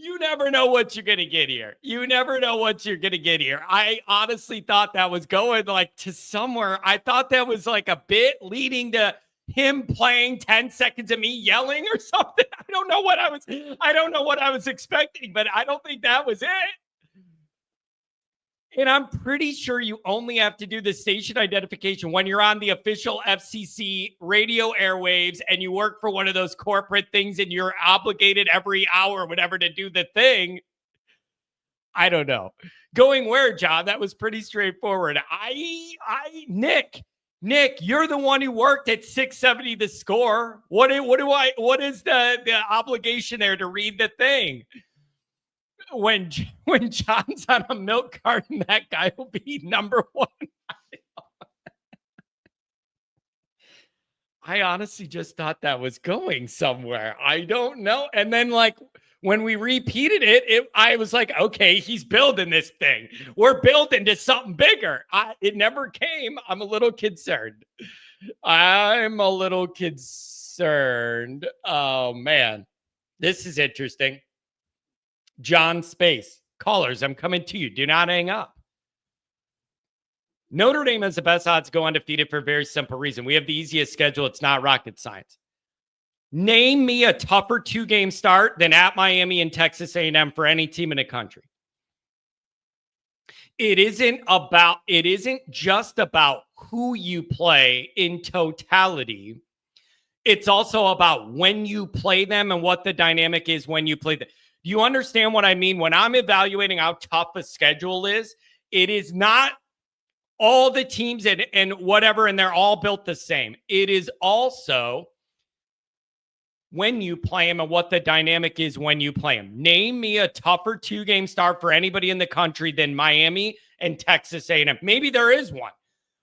You never know what you're going to get here. You never know what you're going to get here. I honestly thought that was going like to somewhere. I thought that was like a bit leading to him playing 10 seconds of me yelling or something. I don't know what I was expecting, but I don't think that was it. And I'm pretty sure you only have to do the station identification when you're on the official FCC radio airwaves and you work for one of those corporate things and you're obligated every hour or whatever to do the thing. I don't know. Going where, John? That was pretty straightforward. Nick, you're the one who worked at 670 The Score. What is the obligation there to read the thing? When John's on a milk carton, that guy will be number one. I honestly just thought that was going somewhere. I don't know. And then like when we repeated it, I was like, okay, he's building this thing. We're building to something bigger. It never came. I'm a little concerned. Oh, man. This is interesting. John Space. Callers, I'm coming to you. Do not hang up. Notre Dame has the best odds to go undefeated for a very simple reason. We have the easiest schedule. It's not rocket science. Name me a tougher 2-game start than at Miami and Texas A&M for any team in the country. It isn't just about who you play in totality. It's also about when you play them and what the dynamic is when you play them. Do you understand what I mean? When I'm evaluating how tough a schedule is, it is not all the teams and whatever, and they're all built the same. It is also when you play them and what the dynamic is when you play them. Name me a tougher 2-game start for anybody in the country than Miami and Texas A&M. Maybe there is one.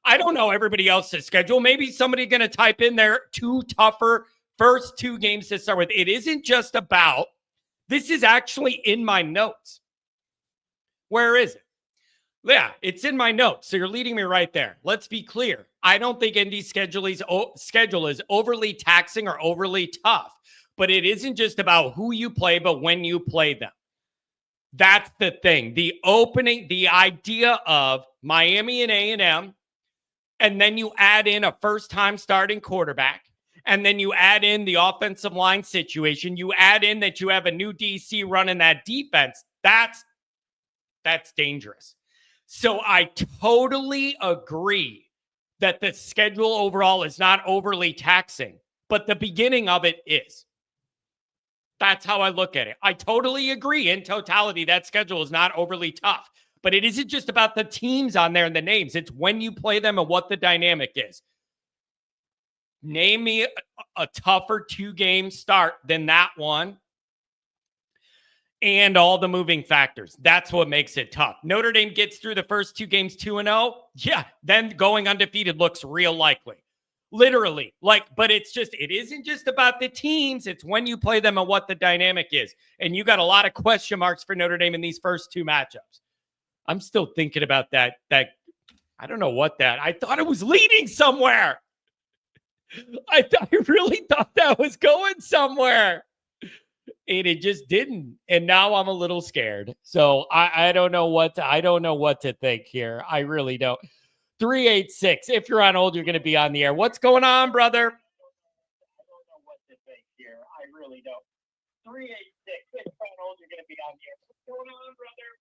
I don't know everybody else's schedule. Maybe somebody going to type in their 2 tougher first 2 games to start with. It isn't just about, this is actually in my notes. Where is it? Yeah, it's in my notes. So you're leading me right there. Let's be clear. I don't think Indy's schedule is overly taxing or overly tough, but it isn't just about who you play, but when you play them. That's the thing. The idea of Miami and A&M, and then you add in a first-time starting quarterback, and then you add in the offensive line situation. You add in that you have a new DC running that defense. That's dangerous. So I totally agree that the schedule overall is not overly taxing, but the beginning of it is. That's how I look at it. I totally agree. In totality, that schedule is not overly tough, but it isn't just about the teams on there and the names. It's when you play them and what the dynamic is. Name me a tougher 2-game start than that one. And all the moving factors. That's what makes it tough. Notre Dame gets through the first 2 games 2-0. Yeah, then going undefeated looks real likely. Literally. But it isn't just about the teams. It's when you play them and what the dynamic is. And you got a lot of question marks for Notre Dame in these first 2 matchups. I'm still thinking about that. I don't know what that. I thought it was leading somewhere. I really thought that was going somewhere. And it just didn't. And now I'm a little scared. So I don't know what to think here. I really don't. 386. If you're on hold, you're going to be on the air. What's going on, brother? I don't know what to think here. I really don't. 386. If you're on hold, you're going to be on the air. What's going on, brother?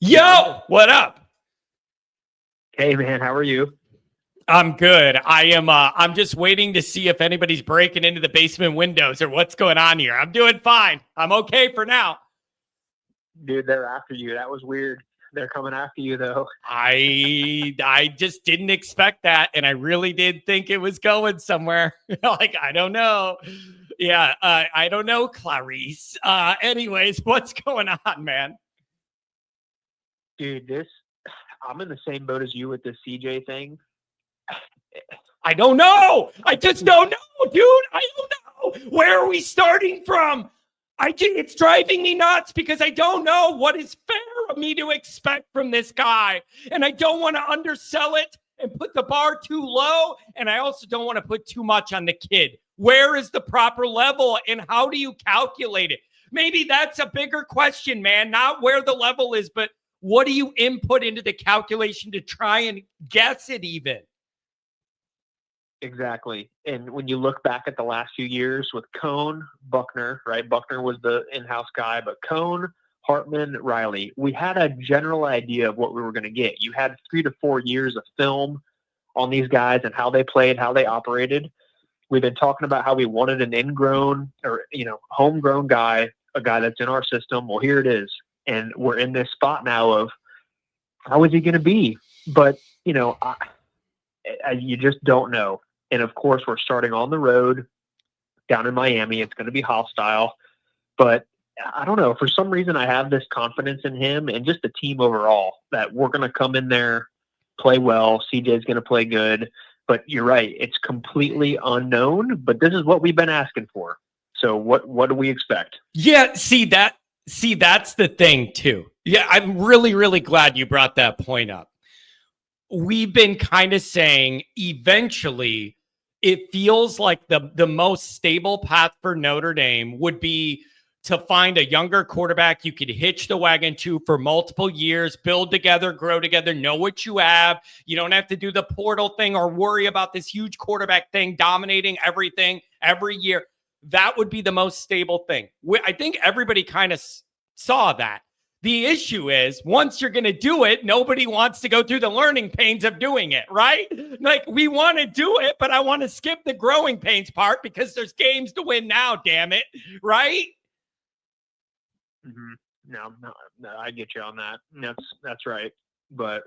Yo, what up? Hey man, how are you? I'm good. I'm just waiting to see if anybody's breaking into the basement windows or what's going on here. I'm doing fine. I'm okay for now. Dude, they're after you. That was weird. They're coming after you though. I just didn't expect that, and I really did think it was going somewhere. I don't know. Yeah, I don't know, Clarice. Anyways, what's going on, man? Dude, I'm in the same boat as you with this CJ thing. I don't know. I just don't know, dude. I don't know. Where are we starting from? It's driving me nuts because I don't know what is fair of me to expect from this guy. And I don't want to undersell it and put the bar too low. And I also don't want to put too much on the kid. Where is the proper level and how do you calculate it? Maybe that's a bigger question, man. Not where the level is, but what do you input into the calculation to try and guess it even? Exactly. And when you look back at the last few years with Cone, Buckner, right? Buckner was the in-house guy, but Cone, Hartman, Riley, we had a general idea of what we were going to get. You had 3 to 4 years of film on these guys and how they played, how they operated. We've been talking about how we wanted an ingrown or, homegrown guy, a guy that's in our system. Well, here it is. And we're in this spot now of how is he going to be? But, you just don't know. And of course, we're starting on the road down in Miami. It's going to be hostile, but I don't know. For some reason, I have this confidence in him and just the team overall that we're going to come in there, play well. CJ's going to play good, but you're right. It's completely unknown, but this is what we've been asking for. So what do we expect? Yeah. See, that's the thing too. Yeah. I'm really, really glad you brought that point up. We've been kind of saying eventually it feels like the most stable path for Notre Dame would be to find a younger quarterback you could hitch the wagon to for multiple years, build together, grow together, know what you have. You don't have to do the portal thing or worry about this huge quarterback thing dominating everything every year. That would be the most stable thing. I think everybody kind of saw that. The issue is once you're going to do it, nobody wants to go through the learning pains of doing it, right? We want to do it, but I want to skip the growing pains part because there's games to win now, damn it. Right? Mm-hmm. No, I get you on that. That's right. But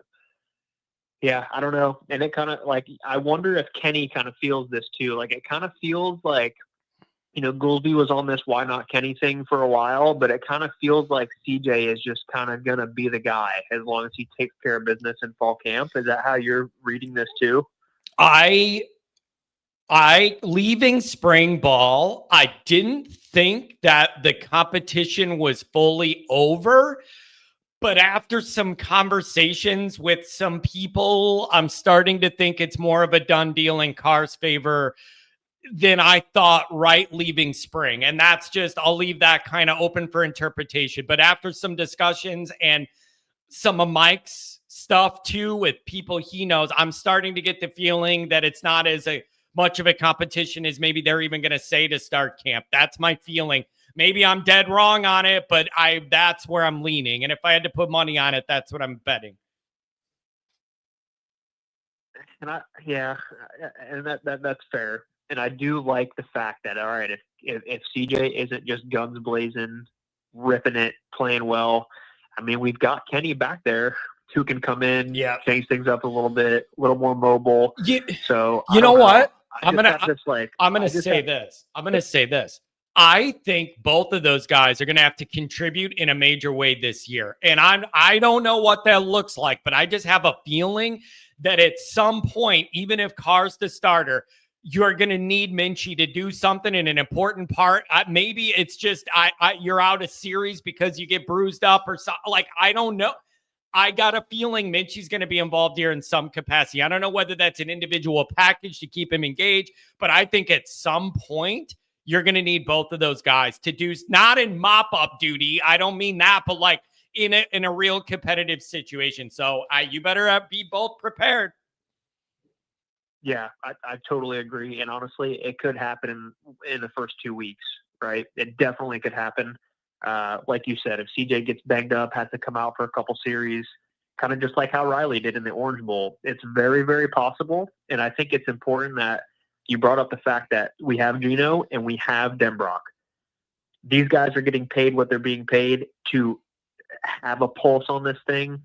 Yeah, I don't know. And it kind of like, I wonder if Kenny kind of feels this too. Like, it kind of feels like, Goolsby was on this why not Kenny thing for a while, but it kind of feels like CJ is just kind of going to be the guy as long as he takes care of business in fall camp. Is that how you're reading this too? I leaving spring ball, I didn't think that the competition was fully over. But after some conversations with some people, I'm starting to think it's more of a done deal in Carr's favor than I thought right leaving spring. And that's just, I'll leave that kind of open for interpretation. But after some discussions and some of Mike's stuff too with people he knows, I'm starting to get the feeling that it's not as much of a competition as maybe they're even going to say to start camp. That's my feeling. Maybe I'm dead wrong on it, but that's where I'm leaning. And if I had to put money on it, that's what I'm betting. And that's fair. And I do like the fact that, all right, if CJ isn't just guns blazing, ripping it, playing well, I mean, we've got Kenny back there who can come in, change things up a little bit, a little more mobile. So you know what? I'm gonna say this. I think both of those guys are going to have to contribute in a major way this year. And I don't know what that looks like, but I just have a feeling that at some point, even if Carr's the starter, you're going to need Minchie to do something in an important part. Maybe it's just you're out of series because you get bruised up or something. Like, I don't know. I got a feeling Minchie's going to be involved here in some capacity. I don't know whether that's an individual package to keep him engaged, but I think at some point you're going to need both of those guys to do, not in mop-up duty. I don't mean that, but like in a real competitive situation. So you better be both prepared. Yeah, I totally agree. And honestly, it could happen in the first 2 weeks, right? It definitely could happen. Like you said, if CJ gets banged up, has to come out for a couple series, kind of just like how Riley did in the Orange Bowl. It's very, very possible. And I think it's important that you brought up the fact that we have Gino and we have Denbrock. These guys are getting paid what they're being paid to have a pulse on this thing.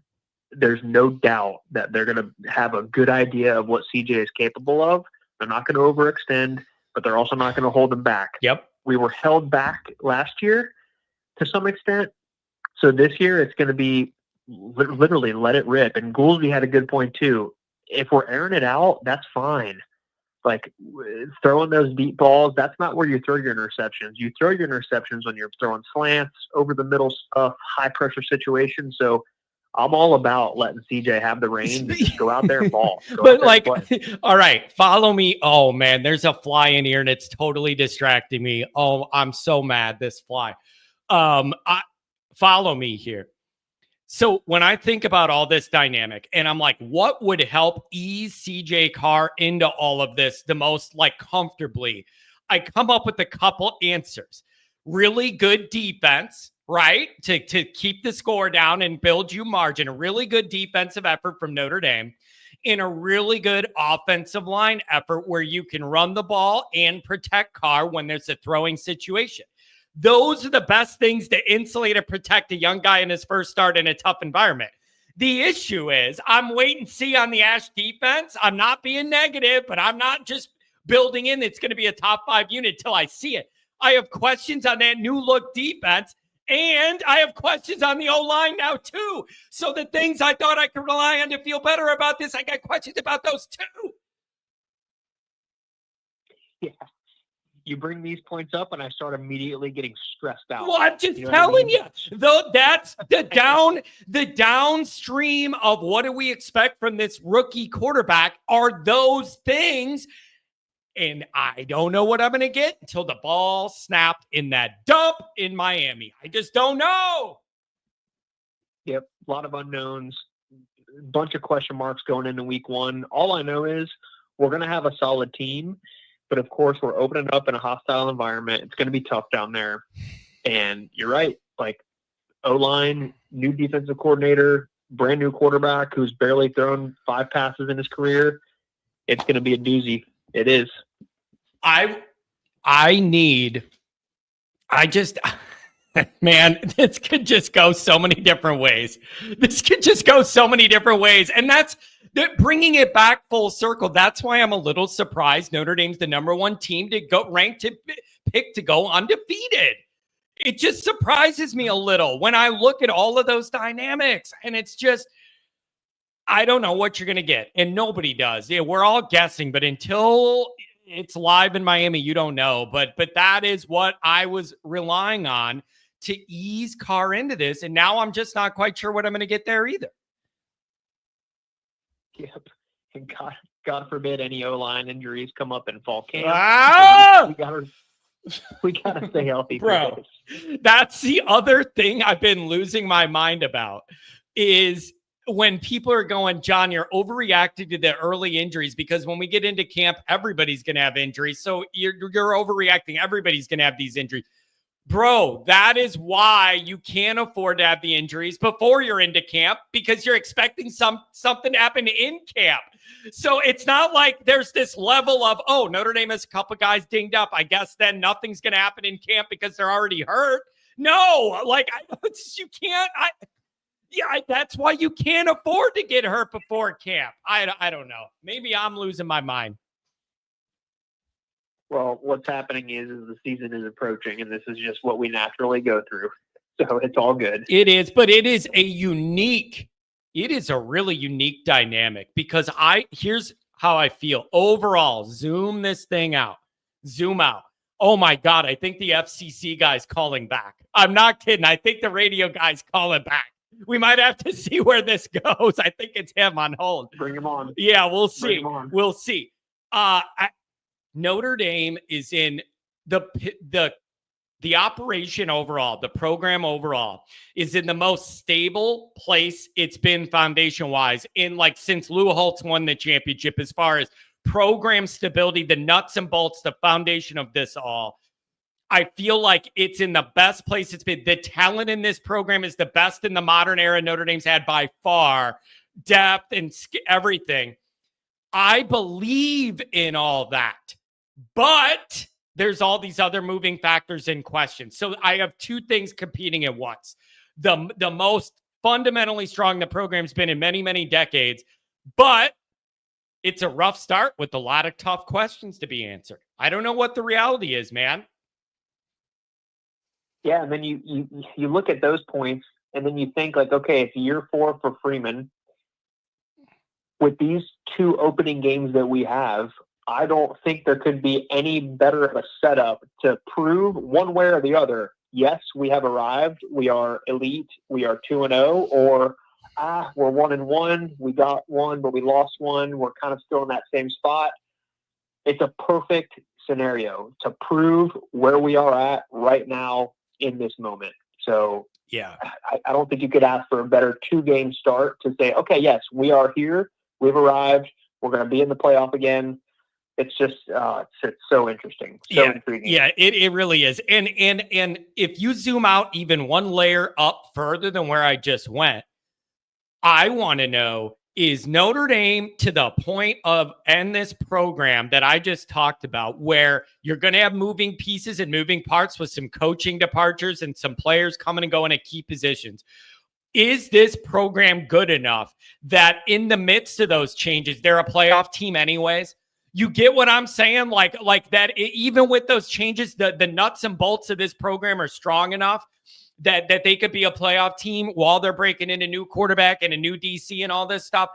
There's no doubt that they're going to have a good idea of what CJ is capable of. They're not going to overextend, but they're also not going to hold him back. Yep. We were held back last year to some extent. So this year it's going to be literally let it rip. And Goolsby had a good point too. If we're airing it out, that's fine. Like throwing those deep balls, that's not where you throw your interceptions. You throw your interceptions when you're throwing slants, over the middle stuff, high pressure situations. So I'm all about letting CJ have the reins and just go out there and ball. But like, all right, follow me. Oh man, there's a fly in here and it's totally distracting me. Oh, I'm so mad. This fly. Follow me here. So when I think about all this dynamic and I'm like, what would help ease CJ Carr into all of this the most, like, comfortably? I come up with a couple answers. Really good defense, right? To keep the score down and build you margin. A really good defensive effort from Notre Dame. In a really good offensive line effort where you can run the ball and protect Carr when there's a throwing situation. Those are the best things to insulate and protect a young guy in his first start in a tough environment. The issue is I'm wait and see on the Ash defense. I'm not being negative, but I'm not just building in it's going to be a top 5 unit till I see it. I have questions on that new look defense, and I have questions on the O-line now too. So the things I thought I could rely on to feel better about this, I got questions about those too. Yeah. You bring these points up and I start immediately getting stressed out. Well, I'm just telling you, though, that's the downstream of what do we expect from this rookie quarterback are those things. And I don't know what I'm going to get until the ball snapped in that dump in Miami. I just don't know. Yep. A lot of unknowns, a bunch of question marks going into week 1. All I know is we're going to have a solid team. But of course, we're opening up in a hostile environment. It's going to be tough down there. And you're right. Like O-line, new defensive coordinator, brand new quarterback who's barely thrown 5 passes in his career. It's going to be a doozy. It is. Man, this could just go so many different ways. And bringing it back full circle, that's why I'm a little surprised Notre Dame's the number one team to go ranked to pick to go undefeated. It just surprises me a little when I look at all of those dynamics, and it's just, I don't know what you're going to get, and nobody does. Yeah, we're all guessing, but until it's live in Miami, you don't know. But that is what I was relying on to ease Carr into this, and now I'm just not quite sure what I'm going to get there either. Yep. And God forbid any O-line injuries come up in fall camp. Ah! We gotta stay healthy, bro. That's the other thing I've been losing my mind about is when people are going, John, you're overreacting to the early injuries because when we get into camp, everybody's going to have injuries. So you're overreacting. Everybody's going to have these injuries. Bro, that is why you can't afford to have the injuries before you're into camp, because you're expecting something to happen in camp. So it's not like there's this level of, oh, Notre Dame has a couple guys dinged up, I guess then nothing's going to happen in camp because they're already hurt. No, like you can't. That's why you can't afford to get hurt before camp. I don't know. Maybe I'm losing my mind. Well, what's happening is the season is approaching, and this is just what we naturally go through. So it's all good. It is, but it is a really unique dynamic because here's how I feel. Overall, zoom this thing out. Zoom out. Oh my God, I think the FCC guy's calling back. I'm not kidding. I think the radio guy's calling back. We might have to see where this goes. I think it's him on hold. Bring him on. Yeah, we'll see. We'll see. Notre Dame is in the operation overall, the program overall is in the most stable place it's been foundation-wise in since Lou Holtz won the championship as far as program stability, the nuts and bolts, the foundation of this all. I feel like it's in the best place it's been. The talent in this program is the best in the modern era Notre Dame's had by far. Depth and everything. I believe in all that. But there's all these other moving factors in question. So I have two things competing at once. The most fundamentally strong the program's been in many, many decades, but it's a rough start with a lot of tough questions to be answered. I don't know what the reality is, man. Yeah, and then you look at those points, and then you think okay, it's year 4 for Freeman. With these two opening games that we have, I don't think there could be any better of a setup to prove one way or the other. Yes, we have arrived. We are elite. We are 2-0, or we're 1-1. We got one, but we lost one. We're kind of still in that same spot. It's a perfect scenario to prove where we are at right now in this moment. So yeah, I don't think you could ask for a better 2-game start to say, okay, yes, we are here. We've arrived. We're going to be in the playoff again. It's just it's so interesting. So intriguing. Yeah, it really is. And if you zoom out even one layer up further than where I just went, I want to know, is Notre Dame to the point of end this program that I just talked about, where you're going to have moving pieces and moving parts with some coaching departures and some players coming and going at key positions? Is this program good enough that in the midst of those changes, they're a playoff team anyways? You get what I'm saying? Like that, even with those changes, the nuts and bolts of this program are strong enough that they could be a playoff team while they're breaking in a new quarterback and a new DC and all this stuff?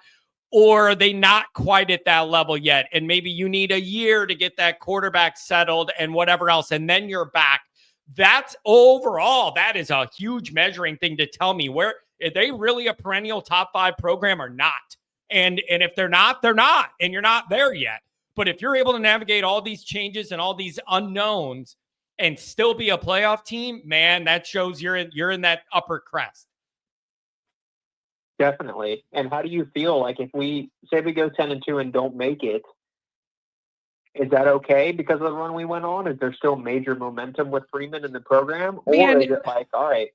Or are they not quite at that level yet? And maybe you need a year to get that quarterback settled and whatever else, and then you're back. That's overall, that is a huge measuring thing to tell me, where are they really a perennial top 5 program or not? And if they're not, they're not, and you're not there yet. But if you're able to navigate all these changes and all these unknowns and still be a playoff team, man, that shows you're in that upper crest. Definitely. And how do you feel like if we say we go 10-2 and don't make it? Is that okay because of the run we went on? Is there still major momentum with Freeman in the program, or is it like, all right,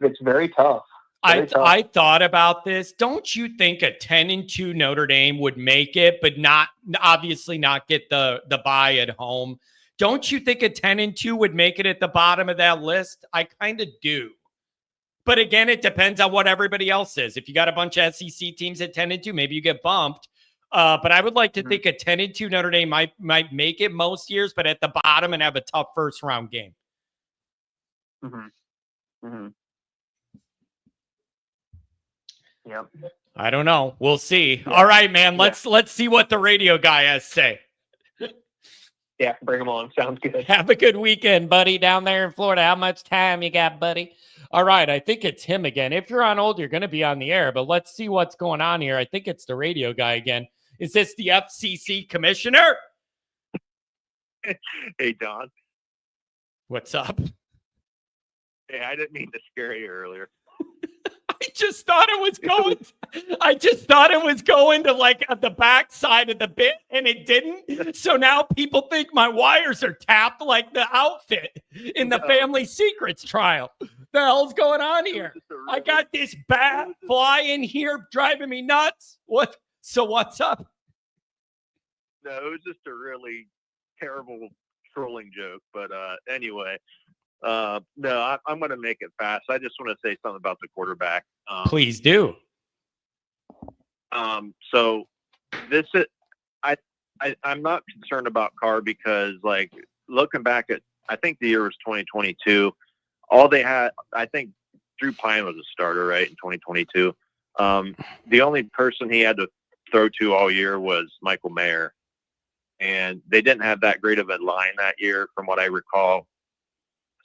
it's very tough? I thought about this. Don't you think a 10-2 Notre Dame would make it, but not obviously not get the bye at home? Don't you think a 10-2 would make it at the bottom of that list? I kind of do. But again, it depends on what everybody else is. If you got a bunch of SEC teams at 10-2, maybe you get bumped. But I would like to think a 10-2 Notre Dame might make it most years, but at the bottom and have a tough first round game. Yep. I don't know. We'll see. Yeah. All right, man. Let's see what the radio guy has to say. Yeah, bring him on. Sounds good. Have a good weekend, buddy, down there in Florida. How much time you got, buddy? All right, I think it's him again. If you're on hold, you're going to be on the air, but let's see what's going on here. I think it's the radio guy again. Is this the FCC commissioner? Hey, Don. What's up? Hey, I didn't mean to scare you earlier. I just thought it was going to like at the back side of the bit, and it didn't. So now people think my wires are tapped like the outfit in the Family Secrets trial. The hell's going on here? I got this bat flying here driving me nuts. What? So what's up? No, it was just a really terrible trolling joke. But anyway. No, I'm going to make it fast. I just want to say something about the quarterback. Please do. So this is, I'm not concerned about Carr because, like, looking back at, I think the year was 2022. All they had, I think Drew Pine was a starter, right, in 2022. The only person he had to throw to all year was Michael Mayer. And they didn't have that great of a line that year, from what I recall.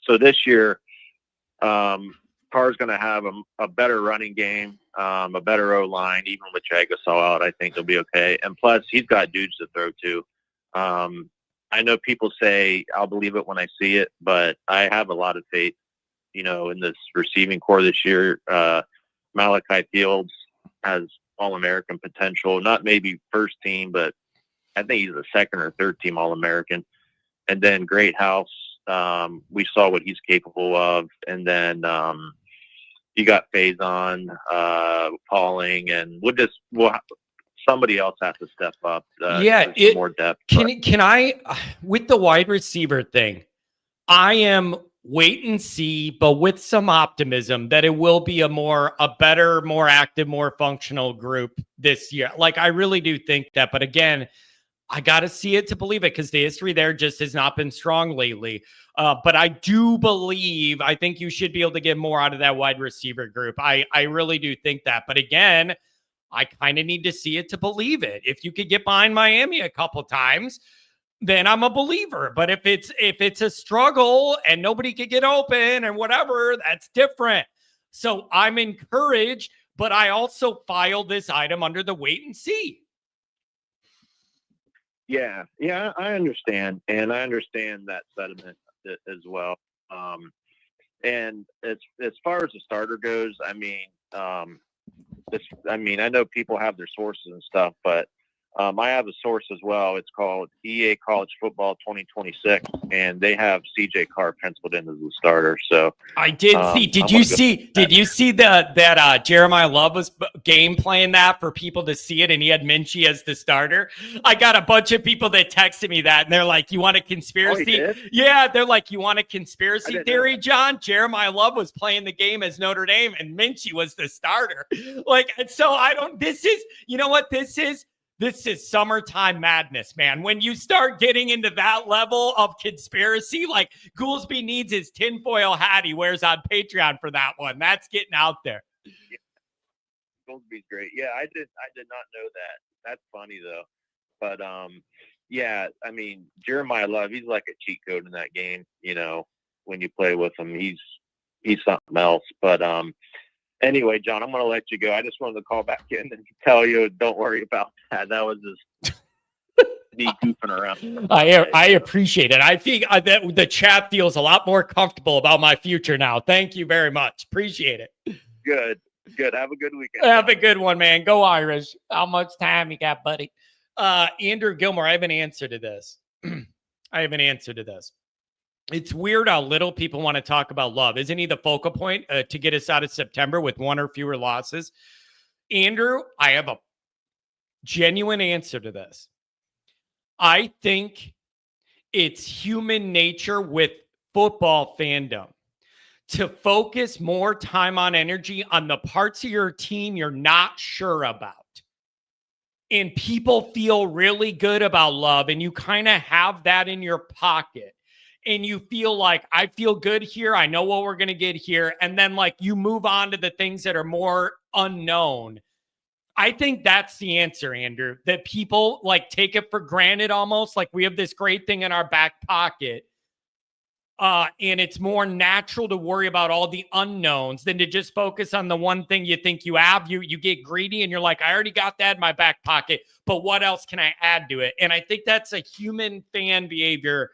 So this year, Carr's going to have a better running game, a better O-line. Even with Jagasol out, I think they'll be okay. And plus, he's got dudes to throw to. I know people say, I'll believe it when I see it, but I have a lot of faith, in this receiving core this year. Malachi Fields has All-American potential, not maybe first team, but I think he's a second or third team All-American. And then Greathouse. We saw what he's capable of. And then you got Faison, Pauling, and somebody else has to step up. More depth. Can I, with the wide receiver thing, I am wait and see, but with some optimism that it will be a better, more active, more functional group this year. Like, I really do think that. But again, I got to see it to believe it, because the history there just has not been strong lately. But I do believe, I think you should be able to get more out of that wide receiver group. I really do think that. But again, I kind of need to see it to believe it. If you could get behind Miami a couple times, then I'm a believer. But if it's a struggle and nobody could get open and whatever, that's different. So I'm encouraged, but I also filed this item under the wait and see. Yeah, I understand. And I understand that sentiment as well. And as far as the starter goes, I know people have their sources and stuff, but I have a source as well. It's called EA College Football 2026, and they have CJ Carr penciled in as the starter. So I did see. Did you see that Jeremiah Love was game playing that for people to see it, and he had Minchie as the starter? I got a bunch of people that texted me that, and they're like, "You want a conspiracy?" Yeah, they're like, "You want a conspiracy theory, John?" Jeremiah Love was playing the game as Notre Dame, and Minchie was the starter. Like, and so I don't. This is, you know what this is. This is summertime madness, man. When you start getting into that level of conspiracy, like Goolsby needs his tinfoil hat he wears on Patreon for that one. That's getting out there. Yeah. Goolsby's great. Yeah, I did not know that. That's funny though. But yeah, I mean, Jeremiah Love, he's like a cheat code in that game. When you play with him, he's something else. But anyway, John, I'm going to let you go. I just wanted to call back in and tell you, don't worry about that. That was just me goofing around. I appreciate it. I think that the chat feels a lot more comfortable about my future now. Thank you very much. Appreciate it. Good. Have a good weekend. Have a good one, man. Go Irish. How much time you got, buddy? Andrew Gilmore, I have an answer to this. It's weird how little people want to talk about Love. Isn't he the focal point to get us out of September with one or fewer losses? Andrew, I have a genuine answer to this. I think it's human nature with football fandom to focus more time on energy on the parts of your team you're not sure about. And people feel really good about Love, and you kind of have that in your pocket. And you feel like, I feel good here. I know what we're going to get here. And then like you move on to the things that are more unknown. I think that's the answer, Andrew, that people like take it for granted almost. Like we have this great thing in our back pocket. And it's more natural to worry about all the unknowns than to just focus on the one thing you think you have. You get greedy and you're like, I already got that in my back pocket, but what else can I add to it? And I think that's a human fan behavior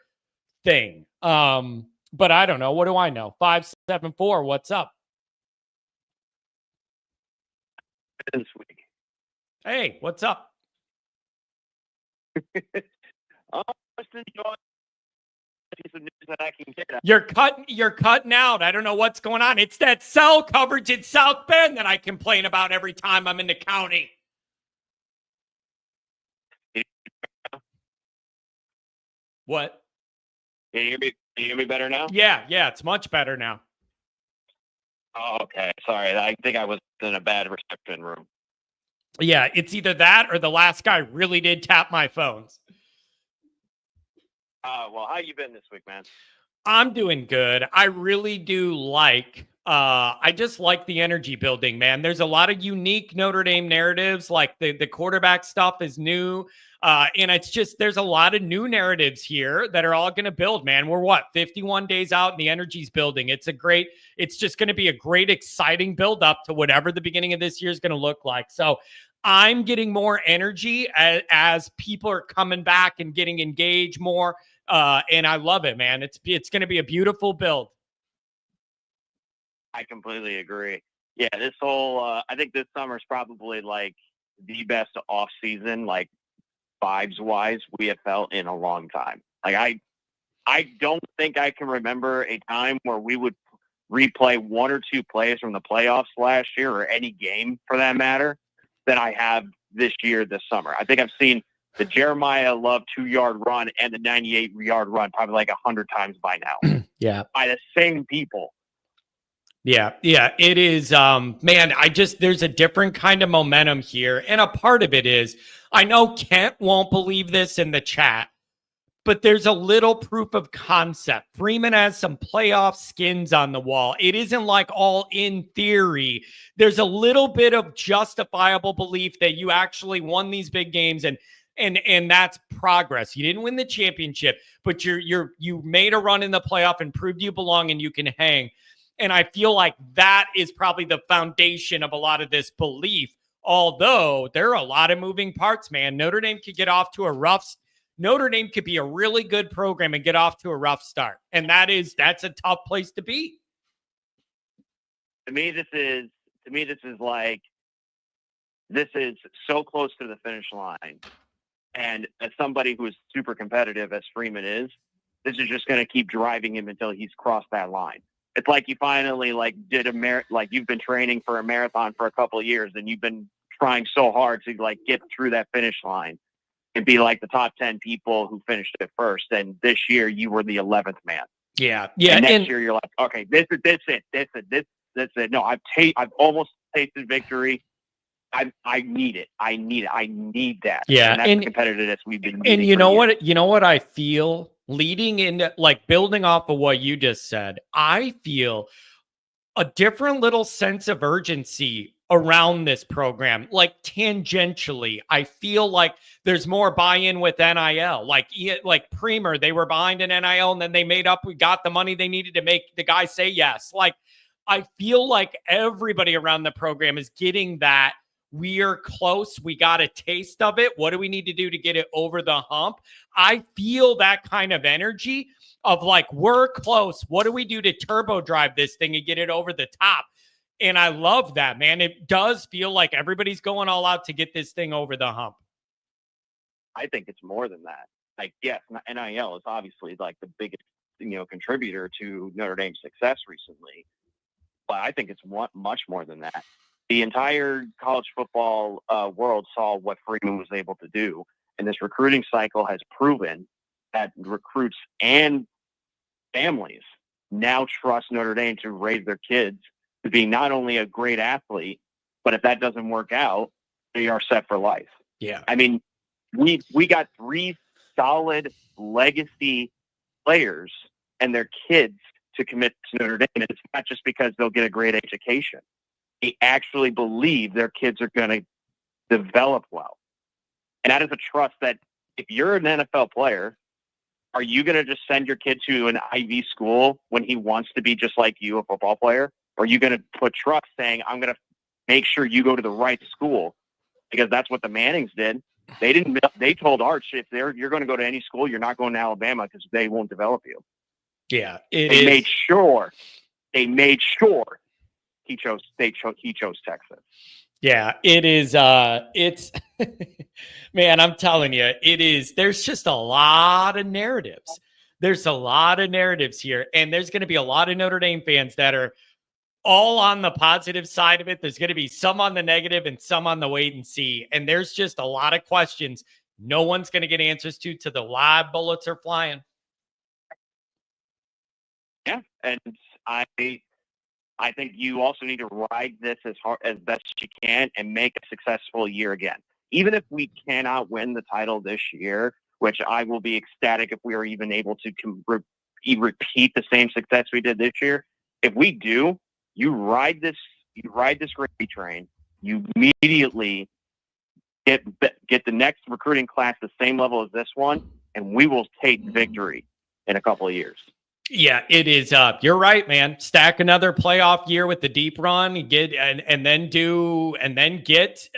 thing. But I don't know. What do I know? 574. What's up? This week. Hey, what's up? Just enjoy piece of news that I can get. You're cutting out. I don't know what's going on. It's that cell coverage in South Bend that I complain about every time I'm in the county. What? Can you hear me better now? Yeah, it's much better now. Oh, okay. Sorry. I think I was in a bad reception room. Yeah, it's either that or the last guy really did tap my phones. Well, how you been this week, man? I'm doing good. I really do like, I just like the energy building, man. There's a lot of unique Notre Dame narratives, like the quarterback stuff is new. And it's just, there's a lot of new narratives here that are all going to build, man. We're 51 days out and the energy's building. It's just going to be a great, exciting build up to whatever the beginning of this year is going to look like. So I'm getting more energy as people are coming back and getting engaged more. And I love it, man. It's going to be a beautiful build. I completely agree. Yeah, this whole, I think this summer is probably like the best off season, like vibes wise we have felt in a long time. Like I don't think I can remember a time where we would replay one or two plays from the playoffs last year, or any game for that matter, than I have this summer. I think I've seen the Jeremiah Love 2-yard run and the 98-yard run probably like 100 times by now. Yeah. By the same people. Yeah, it is. Man, there's a different kind of momentum here. And a part of it is, I know Kent won't believe this in the chat, but there's a little proof of concept. Freeman has some playoff skins on the wall. It isn't like all in theory. There's a little bit of justifiable belief that you actually won these big games, and that's progress. You didn't win the championship, but you made a run in the playoff and proved you belong and you can hang. And I feel like that is probably the foundation of a lot of this belief. Although there are a lot of moving parts, man. Notre Dame could be a really good program and get off to a rough start. And that's a tough place to be. To me, this is so close to the finish line. And as somebody who is super competitive as Freeman is, this is just going to keep driving him until he's crossed that line. It's like you finally did you've been training for a marathon for a couple of years and you've been trying so hard to get through that finish line and be like the top 10 people who finished it first. And this year you were the 11th man. Yeah. And next year you're like, okay, this is it. No, I've almost tasted victory. I need it. I need that. Yeah. And that's the competitiveness we've been needing. And you know what I feel leading into, building off of what you just said, I feel a different little sense of urgency around this program. Tangentially, I feel like there's more buy-in with NIL. Like Premer, they were behind in NIL and then they we got the money they needed to make the guy say yes. I feel like everybody around the program is getting that. We're close. We got a taste of it. What do we need to do to get it over the hump? I feel that kind of energy of we're close. What do we do to turbo drive this thing and get it over the top? And I love that, man. It does feel like everybody's going all out to get this thing over the hump. I think it's more than that. Yes, NIL is obviously the biggest, contributor to Notre Dame's success recently. But I think it's much more than that. The entire college football world saw what Freeman was able to do. And this recruiting cycle has proven that recruits and families now trust Notre Dame to raise their kids to be not only a great athlete, but if that doesn't work out, they are set for life. Yeah. I mean, we got 3 solid legacy players and their kids to commit to Notre Dame. And it's not just because they'll get a great education. They actually believe their kids are going to develop well. And that is a trust that if you're an NFL player, are you going to just send your kid to an Ivy school when he wants to be just like you, a football player? Or are you going to put trust saying, I'm going to make sure you go to the right school? Because that's what the Mannings did. They told Arch, if you're going to go to any school, you're not going to Alabama because they won't develop you. Yeah. They made sure he chose Texas. Yeah, it is. It's man, I'm telling you, it is. There's just a lot of narratives. There's a lot of narratives here, and there's going to be a lot of Notre Dame fans that are all on the positive side of it. There's going to be some on the negative and some on the wait and see. And there's just a lot of questions no one's going to get answers to the live bullets are flying. Yeah, and I think you also need to ride this as hard as best you can and make a successful year again. Even if we cannot win the title this year, which I will be ecstatic if we are even able to repeat the same success we did this year. If we do, you ride this gravy train. You immediately get the next recruiting class the same level as this one, and we will take victory in a couple of years. Yeah, it is. You're right, man. Stack another playoff year with the deep run, and then get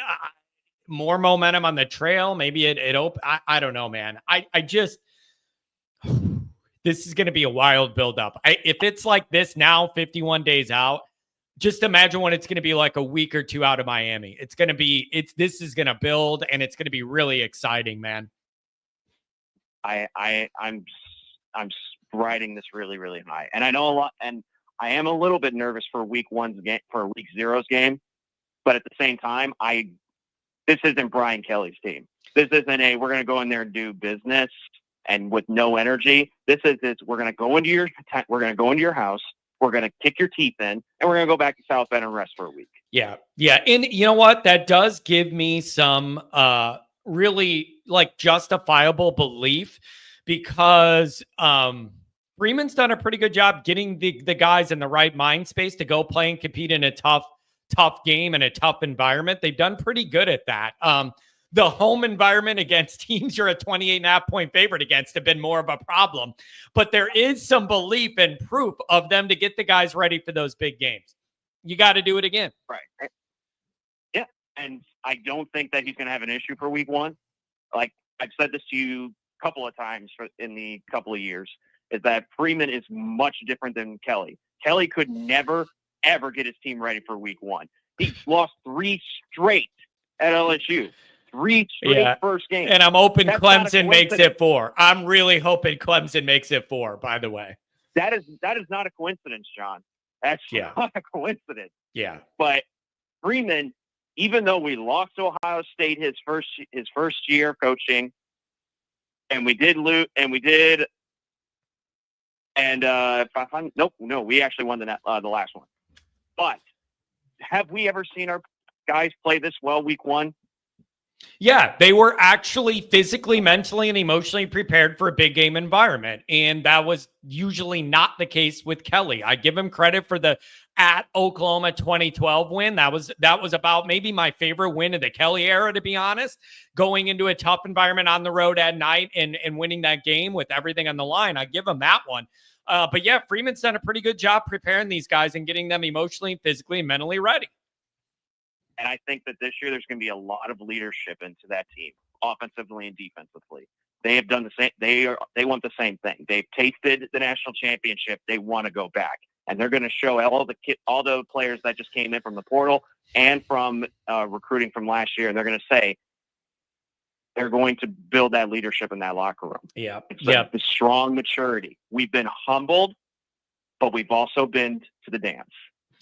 more momentum on the trail. Maybe I don't know, man. I just this is going to be a wild buildup. If it's like this now, 51 days out, just imagine what it's going to be like a week or two out of Miami. This is going to build, and it's going to be really exciting, man. I'm riding this really, really high, and I know a lot, and I am a little bit nervous for week 0's game, but at the same time, this isn't Brian Kelly's team. This isn't we're going to go in there and do business and with no energy. This is we're going to go into your house. We're going to kick your teeth in, and we're going to go back to South Bend and rest for a week. Yeah. Yeah. And you know what? That does give me some really like justifiable belief because Freeman's done a pretty good job getting the guys in the right mind space to go play and compete in a tough game and a tough environment. They've done pretty good at that. The home environment against teams you're a 28.5 point favorite against have been more of a problem, but there is some belief and proof of them to get the guys ready for those big games. You got to do it again. Right. Yeah. And I don't think that he's going to have an issue for week 1. Like I've said this to you a couple of times in the couple of years, is that Freeman is much different than Kelly. Kelly could never, ever get his team ready for week 1. He lost 3 straight at LSU. 3 straight first games. And I'm hoping Clemson makes it 4. I'm really hoping Clemson makes it 4, by the way. That is not a coincidence, John. That's not a coincidence. Yeah. But Freeman, even though we lost to Ohio State his first year coaching, and we did lose, and we did, and we actually won the last one. But have we ever seen our guys play this well week 1? Yeah, they were actually physically, mentally, and emotionally prepared for a big game environment. And that was usually not the case with Kelly. I give him credit for the at Oklahoma 2012 win. That was about maybe my favorite win of the Kelly era, to be honest, going into a tough environment on the road at night and winning that game with everything on the line. I give him that one. But yeah, Freeman's done a pretty good job preparing these guys and getting them emotionally, physically, and mentally ready. And I think that this year there's going to be a lot of leadership into that team, offensively and defensively. They have done the same. They want the same thing. They've tasted the national championship. They want to go back, and they're going to show all the players that just came in from the portal and from recruiting from last year. And they're going to say they're going to build that leadership in that locker room. Yeah, The strong maturity. We've been humbled, but we've also been to the dance.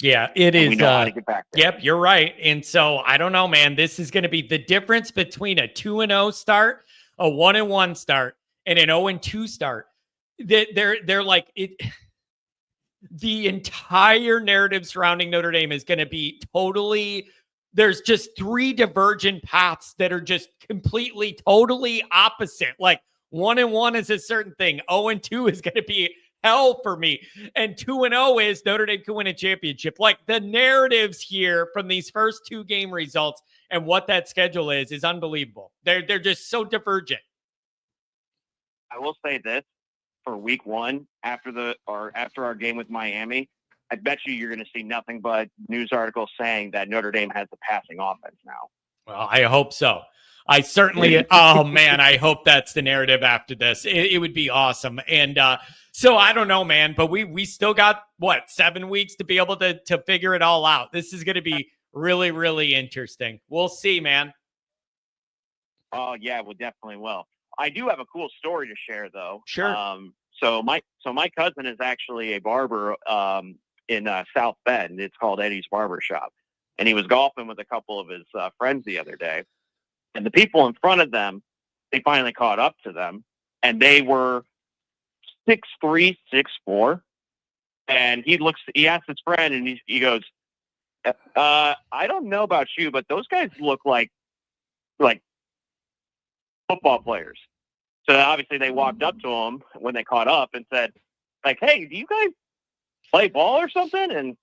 Yeah, it is. We know how to get back there. Yep, you're right. And so I don't know, man. This is going to be the difference between a 2-0 start, a 1-1 start, and an 0-2 start. They're like it. the entire narrative surrounding Notre Dame is going to be totally, there's just three divergent paths that are just completely, totally opposite. Like 1-1 is a certain thing. 0-2 is going to be hell for me. And 2-0 is Notre Dame can win a championship. Like the narratives here from these first 2 game results and what that schedule is unbelievable. They're just so divergent. I will say this for week 1 after our game with Miami. I bet you're going to see nothing but news articles saying that Notre Dame has the passing offense now. Well, I hope so. I certainly, oh man, I hope that's the narrative after this. It would be awesome. And so I don't know, man, but we still got, 7 weeks to be able to figure it all out. This is going to be really, really interesting. We'll see, man. Oh, yeah, we definitely will. I do have a cool story to share, though. Sure. So my cousin is actually a barber in South Bend. It's called Eddie's Barber Shop. And he was golfing with a couple of his friends the other day. And the people in front of them, they finally caught up to them. And they were 6'3", 6'4". And he asked his friend, and he goes, I don't know about you, but those guys look like football players. So obviously they walked up to him when they caught up and said, like, hey, do you guys play ball or something? And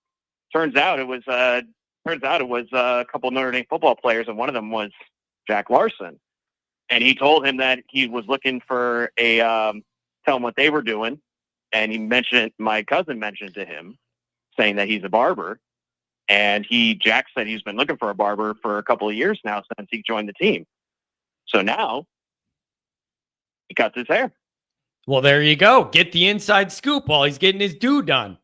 turns out it was a couple of Notre Dame football players, and one of them was Jack Larson. And he told him that he was looking for tell him what they were doing. And my cousin mentioned to him saying that he's a barber. And Jack said he's been looking for a barber for a couple of years now since he joined the team. So now he cuts his hair. Well, there you go. Get the inside scoop while he's getting his due done.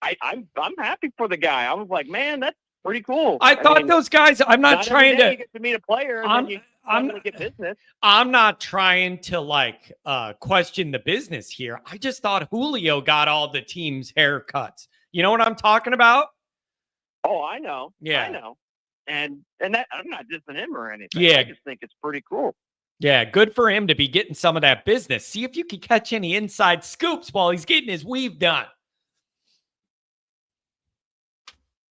I'm happy for the guy. I was like, man, that's pretty cool. I mean, those guys, I'm not trying to. You get to meet a player and I'm going to get business. I'm not trying to question the business here. I just thought Julio got all the team's haircuts. You know what I'm talking about? Oh, I know. Yeah. I know. And that I'm not dissing him or anything. Yeah. I just think it's pretty cool. Yeah, good for him to be getting some of that business. See if you can catch any inside scoops while he's getting his weave done.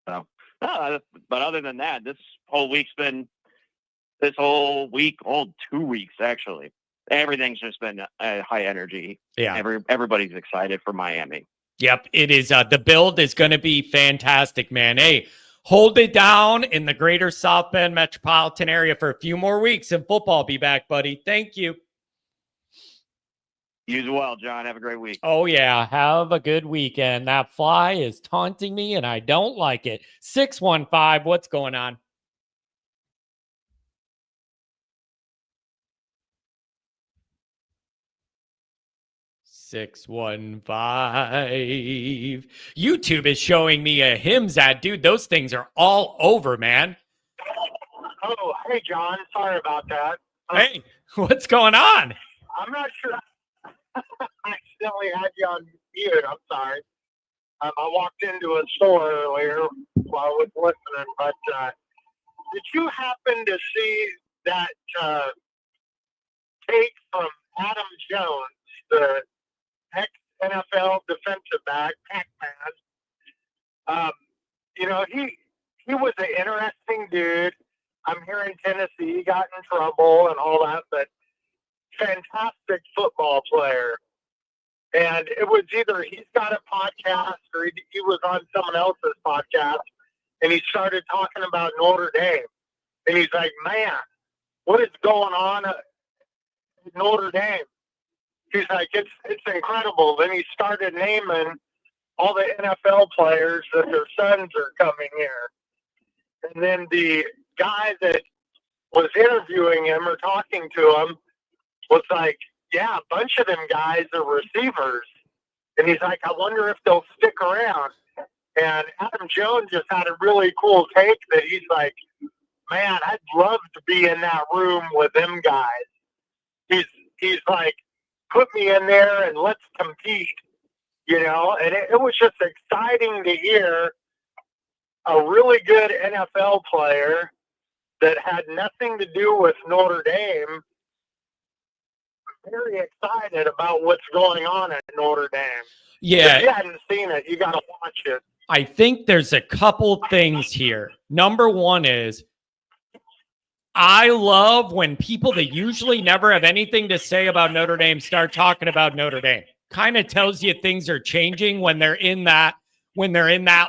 So, but other than that, this whole 2 weeks actually, everything's just been high energy. Yeah, everybody's excited for Miami. Yep, it is. The build is going to be fantastic, man. Hey, hold it down in the greater South Bend metropolitan area for a few more weeks, and football will be back, buddy. Thank you. You as well, John. Have a great week. Oh, yeah. Have a good weekend. That fly is taunting me, and I don't like it. 615, what's going on? YouTube is showing me a Hims ad. Dude, those things are all over, man. Oh, hey, John. Sorry about that. Hey, what's going on? I'm not sure. I accidentally had you on mute. I'm sorry. I walked into a store earlier while I was listening, but did you happen to see that take from Adam Jones, the ex-NFL defensive back, Pac-Man? He was an interesting dude. I'm here in Tennessee. He got in trouble and all that, but fantastic football player. And it was either he's got a podcast or he was on someone else's podcast, and he started talking about Notre Dame. And he's like, man, what is going on at Notre Dame? He's like, it's incredible. Then he started naming all the NFL players that their sons are coming here. And then the guy that was interviewing him or talking to him was like, yeah, a bunch of them guys are receivers. And he's like, I wonder if they'll stick around. And Adam Jones just had a really cool take that he's like, man, I'd love to be in that room with them guys. He's like, put me in there and let's compete, And it was just exciting to hear a really good NFL player that had nothing to do with Notre Dame very excited about what's going on at Notre Dame. Yeah. If you hadn't seen it, you got to watch it. I think there's a couple things here. Number one is I love when people that usually never have anything to say about Notre Dame start talking about Notre Dame. Kind of tells you things are changing when they're in that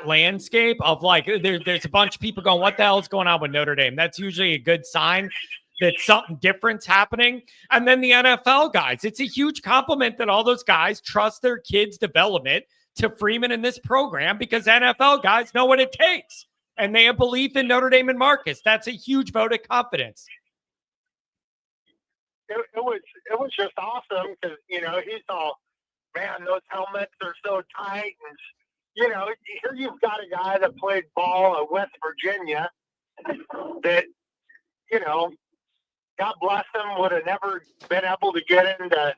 landscape of like there's a bunch of people going, what the hell is going on with Notre Dame? That's usually a good sign that something different's happening. And then the NFL guys, it's a huge compliment that all those guys trust their kids' development to Freeman in this program because NFL guys know what it takes. And they have belief in Notre Dame and Marcus. That's a huge vote of confidence. It was just awesome because, you know, he's all, man, those helmets are so tight. And, you know, here you've got a guy that played ball at West Virginia that, you know, God bless him, would have never been able to get into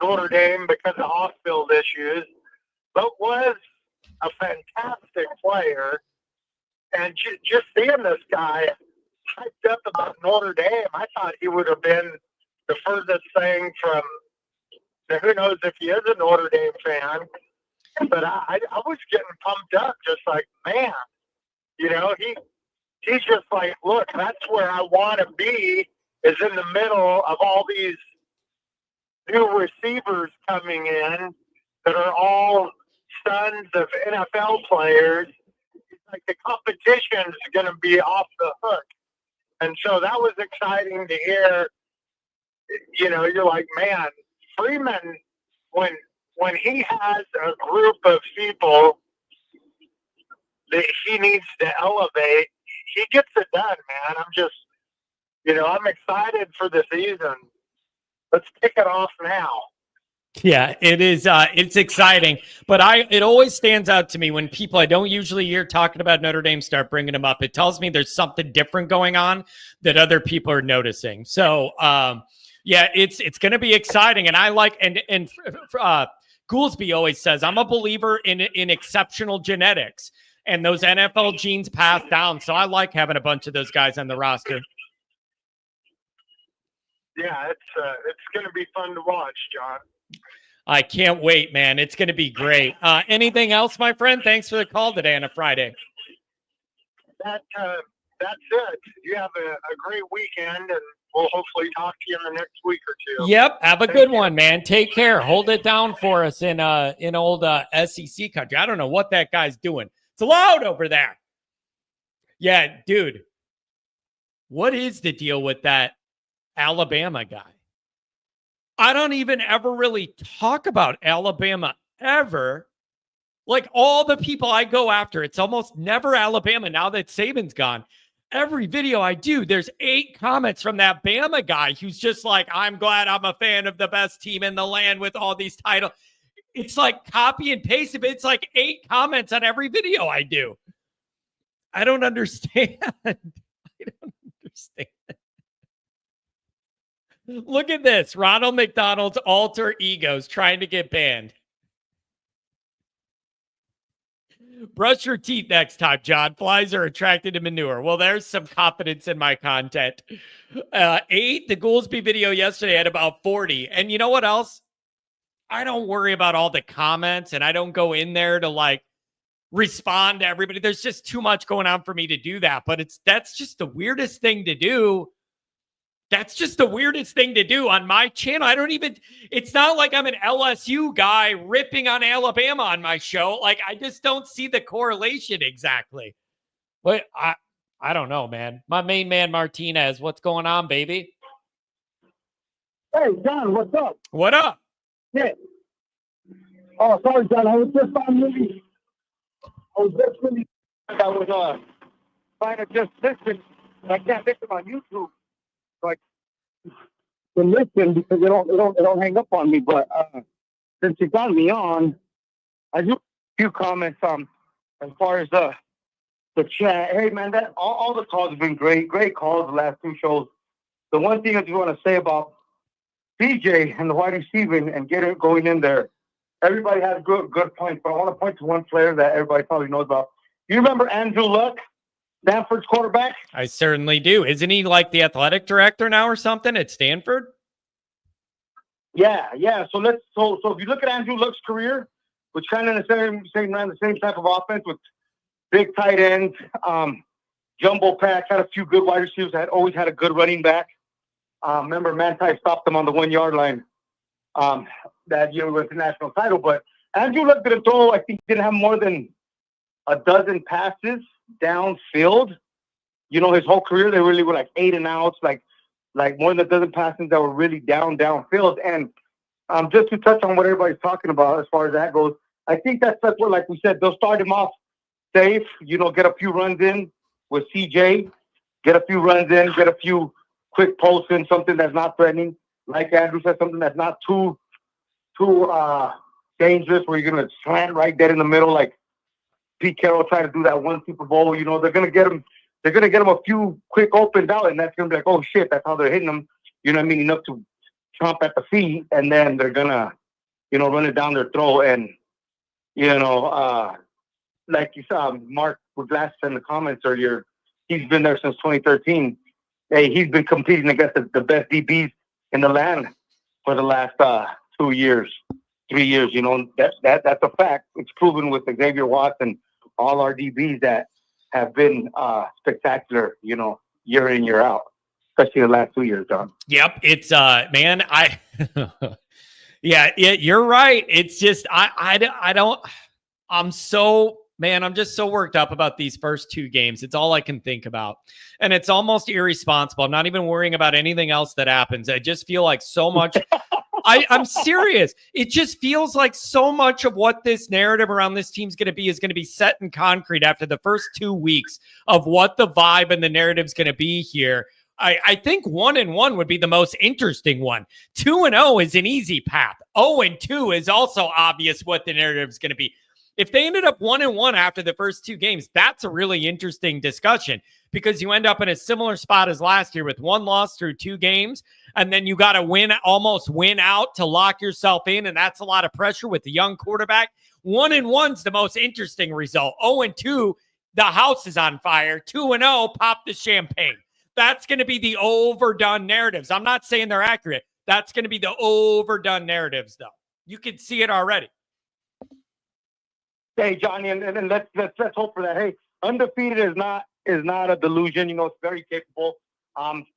Notre Dame because of off-field issues, but was a fantastic player. And just seeing this guy hyped up about Notre Dame, I thought he would have been the furthest thing from, who knows if he is a Notre Dame fan, but I was getting pumped up just like, man, you know, he's just like, look, that's where I want to be, is in the middle of all these new receivers coming in that are all sons of NFL players. Like the competition is going to be off the hook. And so that was exciting to hear. You know, you're like, man, Freeman, when he has a group of people that he needs to elevate, he gets it done, man. I'm just, you know, I'm excited for the season. Let's kick it off now. Yeah, it is. It's exciting, but it always stands out to me when people I don't usually hear talking about Notre Dame start bringing them up. It tells me there's something different going on that other people are noticing. So, yeah, it's going to be exciting, and I like and Goolsby always says I'm a believer in exceptional genetics, and those NFL genes pass down. So I like having a bunch of those guys on the roster. Yeah, it's going to be fun to watch, John. I can't wait, man. It's going to be great. Anything else, my friend? Thanks for the call today on a Friday. That's it. You have a great weekend, and we'll hopefully talk to you in the next week or two. Yep. Have a good one, man. Take care. Hold it down for us in old SEC country. I don't know what that guy's doing. It's loud over there. Yeah, dude. What is the deal with that Alabama guy? I don't even ever really talk about Alabama ever. Like all the people I go after, it's almost never Alabama now that Saban's gone. Every video I do, there's 8 comments from that Bama guy who's just like, I'm glad I'm a fan of the best team in the land with all these titles. It's like copy and paste. It's like 8 comments on every video I do. I don't understand. I don't understand. Look at this. Ronald McDonald's alter egos trying to get banned. Brush your teeth next time, John. Flies are attracted to manure. Well, there's some confidence in my content. 8, the Goolsby video yesterday had about 40. And you know what else? I don't worry about all the comments, and I don't go in there to like respond to everybody. There's just too much going on for me to do that. But that's just the weirdest thing to do. That's just the weirdest thing to do on my channel. It's not like I'm an LSU guy ripping on Alabama on my show. Like, I just don't see the correlation exactly. But I don't know, man. My main man, Martinez, what's going on, baby? Hey, John, what's up? What up? Yeah. Oh, sorry, John. I was just really I was trying to just listen. I can't listen on YouTube. Like to listen because it don't hang up on me. But since you got me on, I do a few comments as far as the chat. Hey man, that all the calls have been great calls the last 2 shows. The one thing I just want to say about CJ and the wide receiver and going in there, everybody has good points, but I want to point to one player that everybody probably knows about. You remember Andrew Luck, Stanford's quarterback? I certainly do. Isn't he like the athletic director now or something at Stanford? Yeah. So if you look at Andrew Luck's career, which kind of ran the same type of offense with big tight ends, jumbo packs, had a few good wide receivers, always had a good running back. Remember, Manti stopped them on the 1 yard line that year with the national title. But Andrew Luck didn't throw, I think, didn't have more than a dozen passes downfield. You know, his whole career, they really were like 8 and outs, like more than a dozen passes that were really downfield. And just to touch on what everybody's talking about as far as that goes, I think that's what, like we said, they'll start him off safe, you know, get a few runs in with CJ, get a few runs in, get a few quick posts in, something that's not threatening. Like Andrew said, something that's not too dangerous where you're going to slant right dead in the middle like Pete Carroll tried to do that one Super Bowl. You know, they're going to get him a few quick opens out, and that's going to be like, oh, shit, that's how they're hitting him. You know what I mean? Enough to chomp at the feet, and then they're going to, you know, run it down their throat. And, you know, like you saw, Mark with last in the comments earlier, he's been there since 2013. Hey, he's been competing against the best DBs in the land for the last 2 years, 3 years. You know, that's a fact. It's proven with Xavier Watts and all our DBs that have been spectacular, you know, year in, year out, especially the last 2 years, John. Yep. It's, man, yeah, you're right. It's just, I'm just so worked up about these first 2 games. It's all I can think about. And it's almost irresponsible. I'm not even worrying about anything else that happens. I just feel like so much. I'm serious. It just feels like so much of what this narrative around this team's going to be set in concrete after the first 2 weeks of what the vibe and the narrative's going to be here. I think 1-1 would be the most interesting one. 2-0 is an easy path. 0-2 is also obvious what the narrative is going to be. If they ended up 1-1 after the first 2 games, that's a really interesting discussion because you end up in a similar spot as last year with 1 loss through 2 games, and then you got to almost win out to lock yourself in, and that's a lot of pressure with the young quarterback. 1-1's the most interesting result. 0-2, the house is on fire. 2-0, pop the champagne. That's going to be the overdone narratives. I'm not saying they're accurate. That's going to be the overdone narratives, though. You can see it already. Hey, Johnny, and let's hope for that. Hey, undefeated is not a delusion. You know, it's very capable.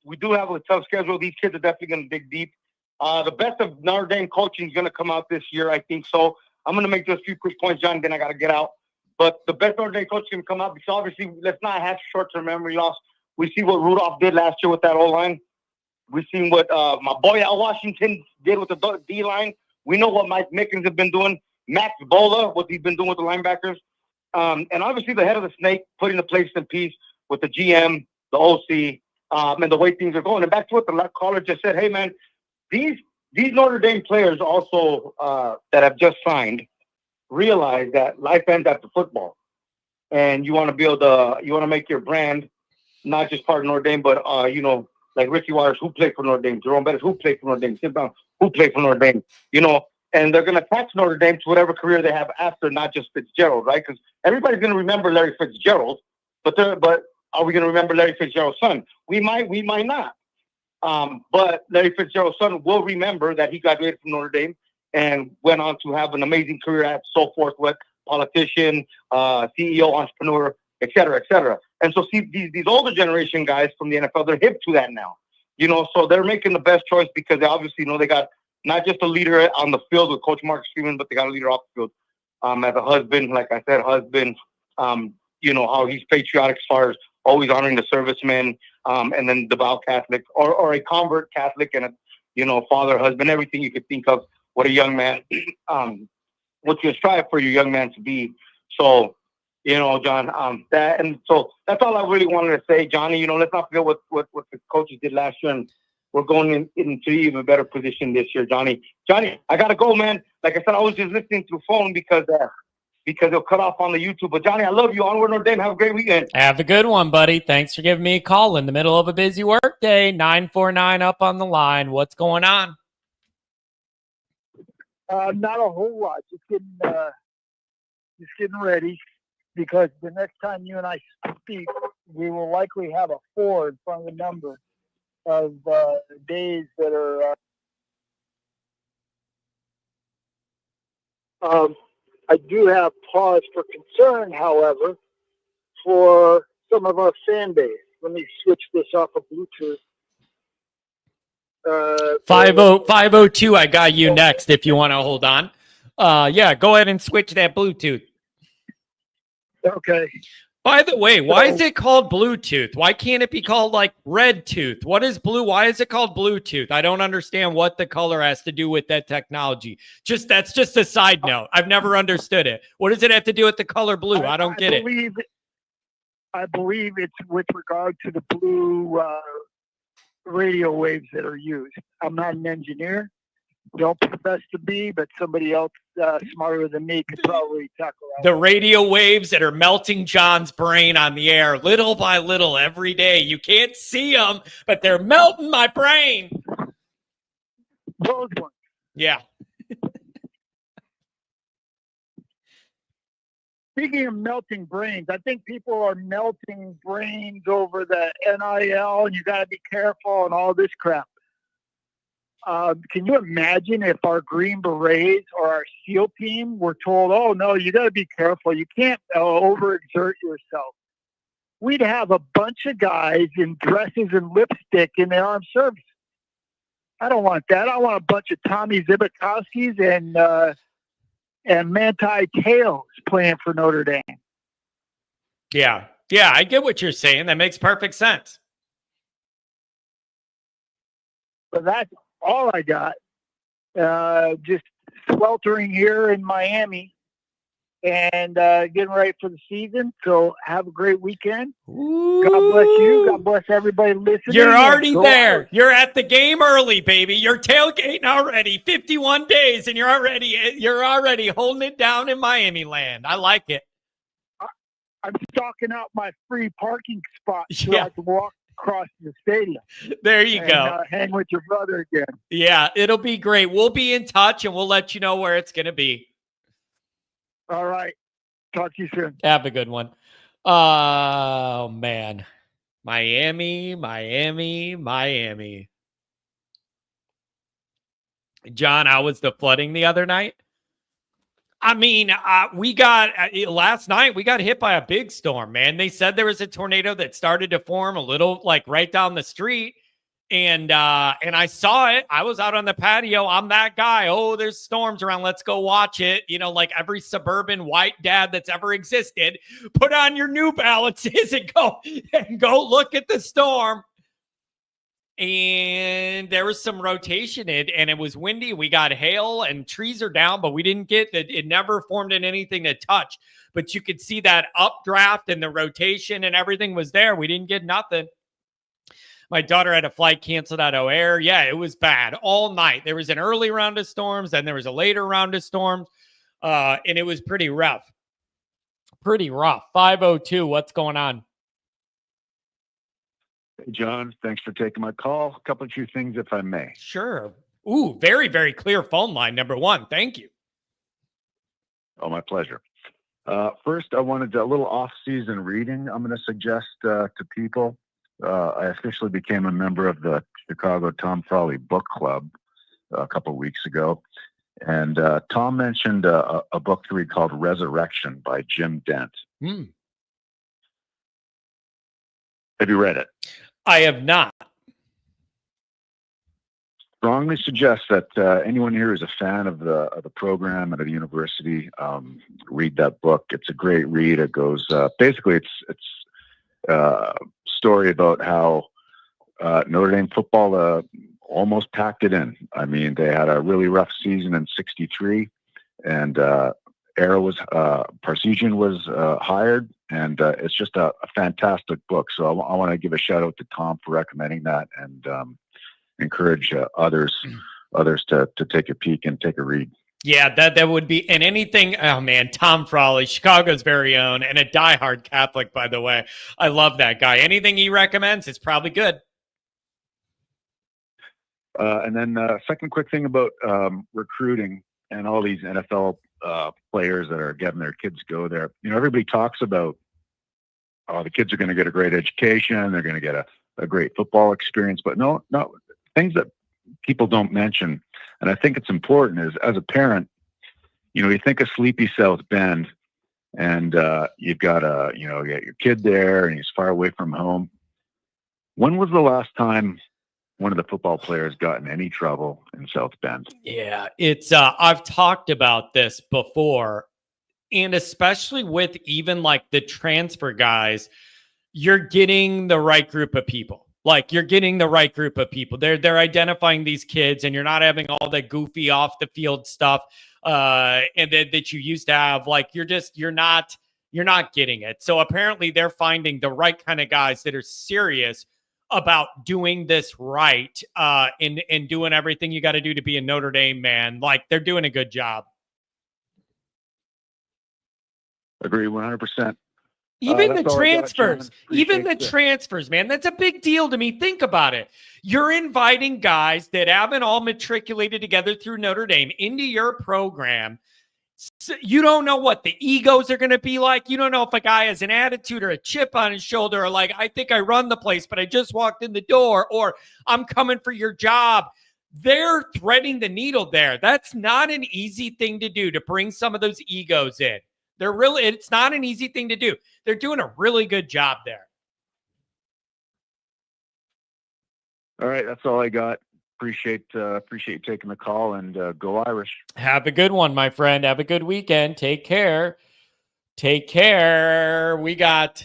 We do have a tough schedule. These kids are definitely going to dig deep. The best of Notre Dame coaching is going to come out this year, I think so. I'm going to make just a few quick points, John, then I got to get out. But the best Notre Dame coach can come out because obviously let's not have short-term memory loss. We see what Rudolph did last year with that O-line. We've seen what my boy Al Washington did with the D-line. We know what Mike Mickens has been doing. Max Bola, what he's been doing with the linebackers. And obviously the head of the snake, putting the place in peace with the GM, the OC, and the way things are going. And back to what the caller just said, hey, man, these Notre Dame players also that have just signed realize that life ends after football. And you want to build you want to make your brand not just part of Notre Dame, but, you know, like Ricky Waters, who played for Notre Dame, Jerome Bettors, who played for Notre Dame, Sid Brown, who played for Notre Dame, you know, and they're going to attach Notre Dame to whatever career they have after, not just Fitzgerald, right? Because everybody's going to remember Larry Fitzgerald, but are we going to remember Larry Fitzgerald's son? We might not. But Larry Fitzgerald's son will remember that he graduated from Notre Dame and went on to have an amazing career at so forth with politician, CEO, entrepreneur, et cetera, et cetera. And so see, these older generation guys from the NFL, they're hip to that now. You know, so they're making the best choice because they obviously know they got not just a leader on the field with Coach Mark Freeman, but they got a leader off the field. As a husband, like I said, you know, how he's patriotic as far as always honoring the servicemen, and then devout Catholic or a convert Catholic and a, you know, father, husband, everything you could think of what a young man, what you strive for your young man to be. So, you know, John, so that's all I really wanted to say, Johnny. You know, let's not forget what the coaches did last year, and we're going into even better position this year, Johnny. Johnny, I gotta go, man. Like I said, I was just listening through phone because it'll cut off on the YouTube. But Johnny, I love you. Onward, Notre Dame. Have a great weekend. Have a good one, buddy. Thanks for giving me a call in the middle of a busy work day. 949 up on the line. What's going on? Not a whole lot. Just getting ready. Because the next time you and I speak, we will likely have a 4 in front of the number of days that are. I do have pause for concern, however, for some of our fan base. Let me switch this off of Bluetooth. 502, I got you next if you want to hold on. Yeah, go ahead and switch that Bluetooth. Okay. By the way, why is it called Bluetooth? Why can't it be called like red tooth? What is blue? Why is it called Bluetooth? I don't understand what the color has to do with that technology. That's just a side note. I've never understood it. What does it have to do with the color blue? I don't get it. I believe it's with regard to the blue radio waves that are used. I'm not an engineer. Don't profess to be, but somebody else smarter than me could probably tackle that. The radio waves that are melting John's brain on the air little by little every day. You can't see them, but they're melting my brain. Those ones. Yeah. Speaking of melting brains, I think people are melting brains over the NIL, and you got to be careful and all this crap. Can you imagine if our Green Berets or our SEAL team were told, oh, no, you got to be careful. You can't overexert yourself. We'd have a bunch of guys in dresses and lipstick in the armed services. I don't want that. I want a bunch of Tommy Zibikowskis and Manti Te'os playing for Notre Dame. Yeah. Yeah, I get what you're saying. That makes perfect sense. But that's all I got. Just sweltering here in Miami and getting ready for the season. So have a great weekend. Ooh. God bless you. God bless everybody listening. You're already there. You're at the game early, baby. You're tailgating already. 51 days, and you're already holding it down in Miami land. I like it. I'm stocking out my free parking spot so I can walk across the stadium. There you go. Hang with your brother again. Yeah, it'll be great. We'll be in touch, and we'll let you know where it's going to be. All right. Talk to you soon. Have a good one. Oh, man. Miami. John, how was the flooding the other night? I mean, last night we got hit by a big storm, man. They said there was a tornado that started to form a little like right down the street. And I saw it. I was out on the patio. I'm that guy. Oh, there's storms around. Let's go watch it. You know, like every suburban white dad that's ever existed. Put on your New Balances and go look at the storm. And there was some rotation and it was windy. We got hail and trees are down, but we didn't get that. It never formed in anything to touch. But you could see that updraft and the rotation and everything was there. We didn't get nothing. My daughter had a flight canceled at O'Hare. Yeah, it was bad all night. There was an early round of storms, then there was a later round of storms, and it was pretty rough. 502, what's going on? Hey, John, thanks for taking my call. A couple of few things, if I may. Sure. Ooh, very, very clear phone line, number one. Thank you. Oh, my pleasure. First, I wanted a little off-season reading I'm going to suggest to people. I officially became a member of the Chicago Tom Frawley Book Club a couple of weeks ago. And Tom mentioned a book to read called Resurrection by Jim Dent. Have you read it? I have not. Strongly suggest that anyone here who's a fan of the program at a university read that book. It's a great read. It goes basically it's story about how Notre Dame football almost packed it in. I mean, they had a really rough season in '63, and Parsegian was hired, and it's just a fantastic book. So I want to give a shout out to Tom for recommending that, and encourage others to take a peek and take a read. Yeah, that would be, and anything, oh man, Tom Frawley, Chicago's very own, and a diehard Catholic, by the way. I love that guy. Anything he recommends, it's probably good. And then second quick thing about recruiting and all these NFL players that are getting their kids go there. You know, everybody talks about, the kids are going to get a great education. They're going to get a great football experience, but no, things that people don't mention. And I think it's important is, as a parent, you think of sleepy South Bend, and you've got you got your kid there, and he's far away from home. When was the last time one of the football players got in any trouble in South Bend? Yeah, it's I've talked about this before, and especially with even like the transfer guys, you're getting the right group of people. Like you're getting the right group of people. They're identifying these kids, and you're not having all that goofy off the field stuff and that you used to have. Like you're not getting it. So apparently they're finding the right kind of guys that are serious about doing this right and doing everything you got to do to be a Notre Dame man. Like they're doing a good job. Agree 100%. Even the transfers, man, that's a big deal to me. Think about it. You're inviting guys that haven't all matriculated together through Notre Dame into your program. So you don't know what the egos are going to be like. You don't know if a guy has an attitude or a chip on his shoulder, or like, I think I run the place, but I just walked in the door, or I'm coming for your job. They're threading the needle there. That's not an easy thing to do, to bring some of those egos in. It's not an easy thing to do. They're doing a really good job there. All right. That's all I got. Appreciate you taking the call, and go Irish. Have a good one, my friend. Have a good weekend. Take care. We got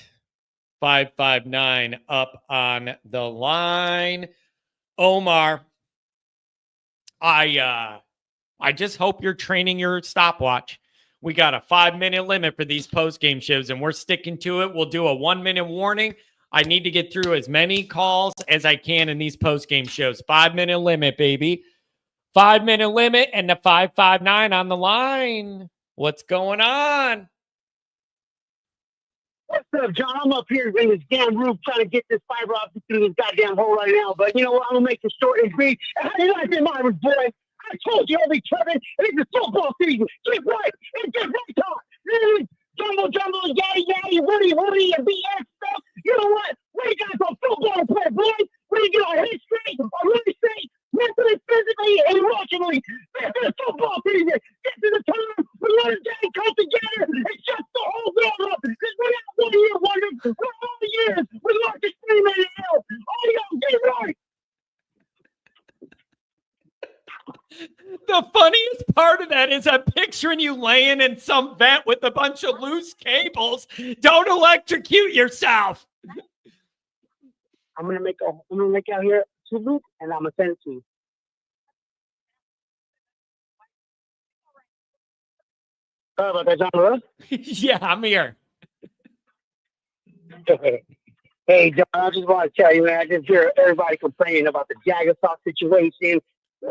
559 up on the line. Omar, I just hope you're training your stopwatch. We got a 5-minute limit for these post-game shows, and we're sticking to it. We'll do a 1-minute warning. I need to get through as many calls as I can in these post-game shows. 5-minute limit, baby. 5-minute limit, and the 559 on the line. What's going on? What's up, John? I'm up here in this damn roof trying to get this fiber optic through this goddamn hole right now. But you know what? I'm going to make it short and sweet. How do you like them Irish boys? I told you, I'll be tripping. It's the football season. Keep right. It's just right talk. Jumbo, yaddy, woody, and BS stuff. You know what? We got some football to play, boys. We get our head straight, our really straight, mentally, physically, and emotionally. This is football season. This is the time we let a day come together and shut the whole world up. Because we're not 1 year wonders. We're all years. We lost the Freeman and hell. All y'all get right. The funniest part of that is I'm picturing you laying in some vent with a bunch of loose cables. Don't electrocute yourself. I'm gonna make out here to Luke, and I'm gonna send it to you. Sorry about that, John. Yeah, I'm here. Hey, John, I just want to tell you, man, I just hear everybody complaining about the Jagasaw situation.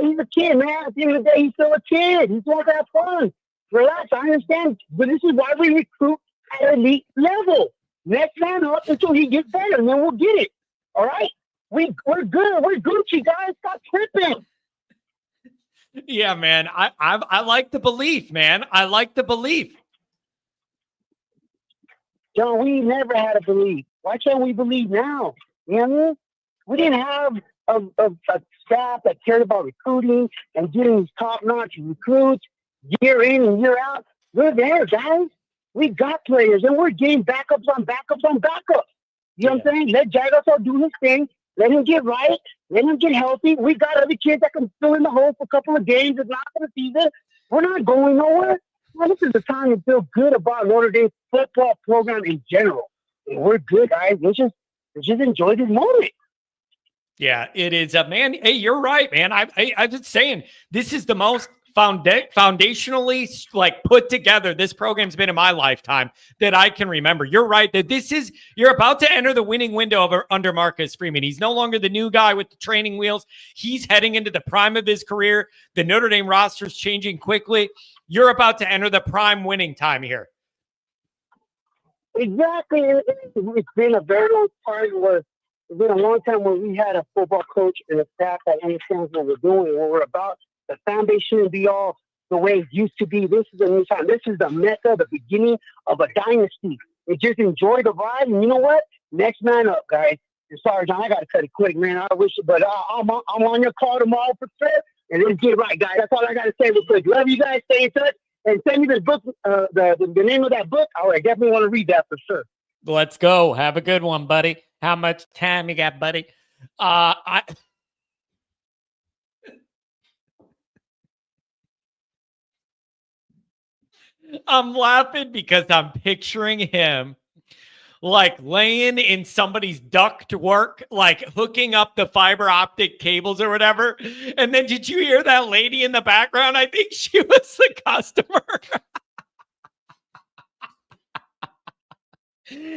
He's a kid, man. At the end of the day, he's still a kid. He's going to have fun. Relax. I understand. But this is why we recruit at elite level. Next man up until he gets better, and then we'll get it. All right? We're good. We're Gucci, guys. Stop tripping. Yeah, man. I like the belief, man. I like the belief. John, we never had a belief. Why can't we believe now? You know what I mean? We didn't have a staff that cared about recruiting and getting these top-notch recruits year in and year out. We're there, guys. We got players, and we're getting backups on backups on backups. You know what I'm saying? Let Jagasaw do his thing. Let him get right. Let him get healthy. We got other kids that can fill in the hole for a couple of games. It's not for the season. We're not going nowhere. Well, this is the time to feel good about Notre Dame football program in general. And we're good, guys. Let's just enjoy this moment. Yeah, it is. Man, hey, you're right, man. I've been saying this is the most foundationally like put together this program's been in my lifetime that I can remember. You're right that you're about to enter the winning window under Marcus Freeman. He's no longer the new guy with the training wheels. He's heading into the prime of his career. The Notre Dame roster is changing quickly. You're about to enter the prime winning time here. Exactly. It's been a very long time where it's been a long time where we had a football coach and a staff that understands what we're doing, what we're about. The foundation shouldn't be all the way it used to be. This is a new time. This is the mecca, the beginning of a dynasty. And just enjoy the ride. And you know what? Next man up, guys. And sorry, John, I got to cut it quick, man. I wish it, but I'm on your call tomorrow for sure. And let's get right, guys. That's all I got to say real quick. Love you guys. Stay in touch. and send me this book, the name of that book. I definitely want to read that for sure. Let's go. Have a good one, buddy. How much time you got, buddy? I'm laughing because I'm picturing him like laying in somebody's duct work, like hooking up the fiber optic cables or whatever. And then did you hear that lady in the background? I think she was the customer.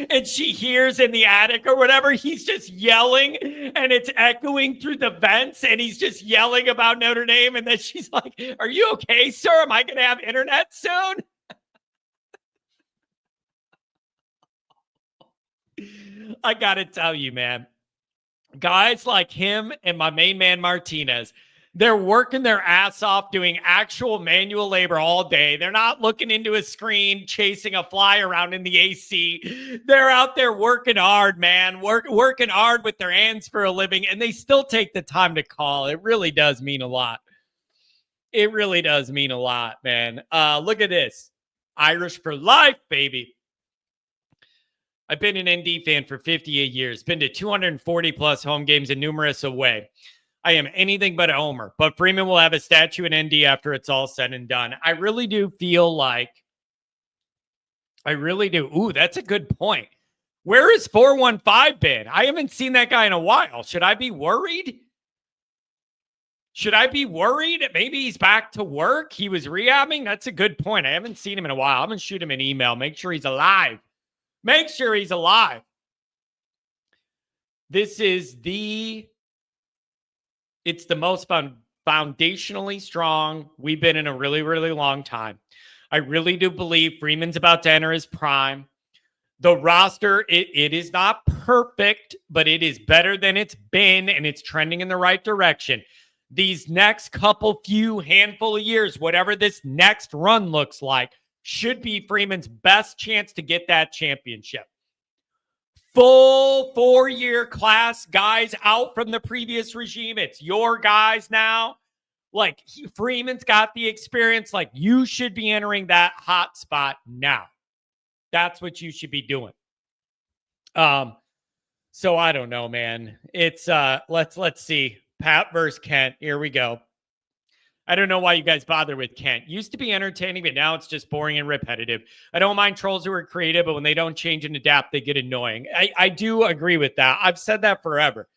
And she hears in the attic or whatever, he's just yelling and it's echoing through the vents and he's just yelling about Notre Dame. And then she's like, "Are you okay, sir? Am I going to have internet soon?" I got to tell you, man, guys like him and my main man Martinez, they're working their ass off doing actual manual labor all day. They're not looking into a screen, chasing a fly around in the AC. They're out there working hard, man, working hard with their hands for a living, and they still take the time to call. It really does mean a lot. It really does mean a lot, man. Look at this. Irish for life, baby. I've been an ND fan for 58 years, been to 240 plus home games and numerous away. I am anything but a homer, but Freeman will have a statue in ND after it's all said and done. I really do feel like, I really do. Ooh, that's a good point. Where has 415 been? I haven't seen that guy in a while. Should I be worried? Should I be worried? Maybe he's back to work. He was rehabbing. That's a good point. I haven't seen him in a while. I'm going to shoot him an email. Make sure he's alive. Make sure he's alive. This is it's the most foundationally strong we've been in a really, really long time. I really do believe Freeman's about to enter his prime. The roster, it is not perfect, but it is better than it's been, and it's trending in the right direction. These next handful of years, whatever this next run looks like, should be Freeman's best chance to get that championship. Full 4-year class guys out from the previous regime. It's your guys now. Like, Freeman's got the experience. Like, you should be entering that hot spot now. That's what you should be doing. So I don't know, man. It's let's see. Pat versus Kent. Here we go. I don't know why you guys bother with Kent. Used to be entertaining, but now it's just boring and repetitive. I don't mind trolls who are creative, but when they don't change and adapt, they get annoying. I do agree with that. I've said that forever.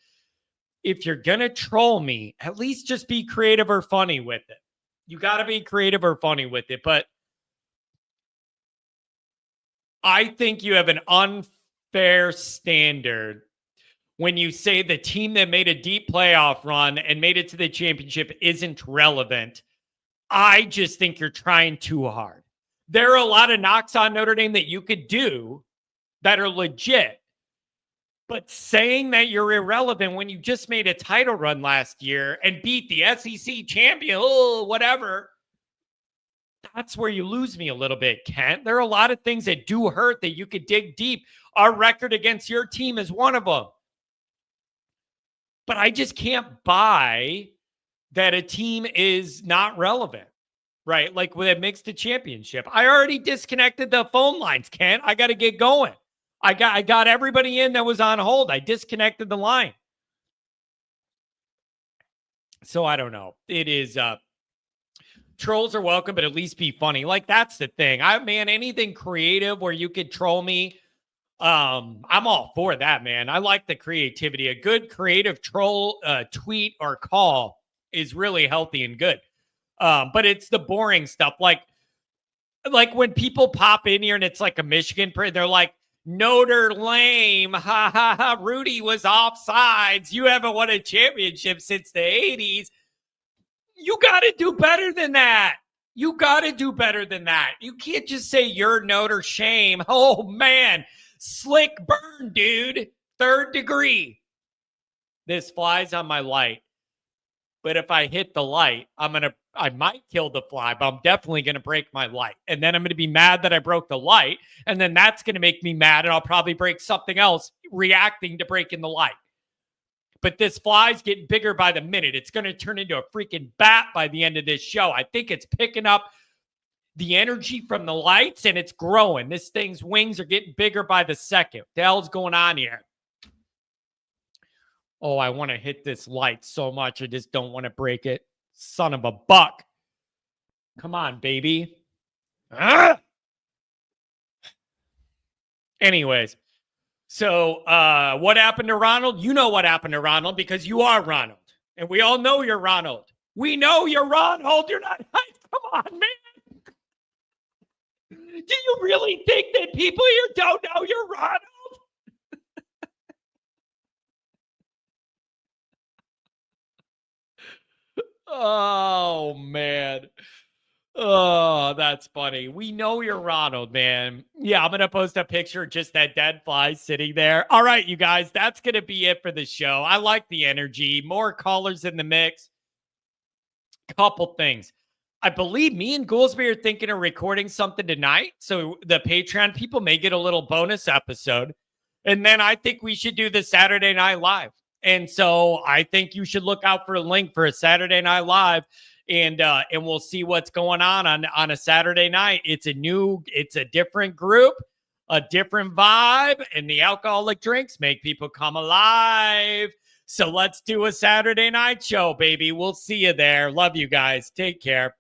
If you're going to troll me, at least just be creative or funny with it. You got to be creative or funny with it. But I think you have an unfair standard when you say the team that made a deep playoff run and made it to the championship isn't relevant. I just think you're trying too hard. There are a lot of knocks on Notre Dame that you could do that are legit. But saying that you're irrelevant when you just made a title run last year and beat the SEC champion, whatever, that's where you lose me a little bit, Kent. There are a lot of things that do hurt that you could dig deep. Our record against your team is one of them. But I just can't buy that a team is not relevant, right? Like when it makes the championship. I already disconnected the phone lines, Kent. I got to get going. I got everybody in that was on hold. I disconnected the line. So I don't know. It is trolls are welcome, but at least be funny. Like, that's the thing. Anything creative where you could troll me, I'm all for that, man. I like the creativity. A good creative troll tweet or call is really healthy and good. But it's the boring stuff. Like when people pop in here and it's like a Michigan prayer, they're like, Notre Lame, ha ha ha, Rudy was offsides. You haven't won a championship since the 80s. You got to do better than that. You got to do better than that. You can't just say you're Notre Shame. Oh, man. Slick burn, dude. 3rd degree. This flies on my light. But if I hit the light, I might kill the fly, but I'm definitely going to break my light. And then I'm going to be mad that I broke the light. And then that's going to make me mad. And I'll probably break something else reacting to breaking the light. But this fly's getting bigger by the minute. It's going to turn into a freaking bat by the end of this show. I think it's picking up. the energy from the lights, and it's growing. This thing's wings are getting bigger by the second. What the hell's going on here? Oh, I want to hit this light so much. I just don't want to break it. Son of a buck. Come on, baby. Ah! Anyways, so what happened to Ronald? You know what happened to Ronald because you are Ronald. And we all know you're Ronald. We know you're Ronald. You're not. Come on, man. Do you really think that people here don't know you're Ronald? Oh, man. Oh, that's funny. We know you're Ronald, man. Yeah, I'm going to post a picture of just that dead fly sitting there. All right, you guys, that's going to be it for the show. I like the energy. More callers in the mix. Couple things. I believe me and Goolsby are thinking of recording something tonight. So the Patreon people may get a little bonus episode. And then I think we should do the Saturday Night Live. And so I think you should look out for a link for a Saturday Night Live. And we'll see what's going on a Saturday night. It's a different group, a different vibe, and the alcoholic drinks make people come alive. So let's do a Saturday night show, baby. We'll see you there. Love you guys. Take care.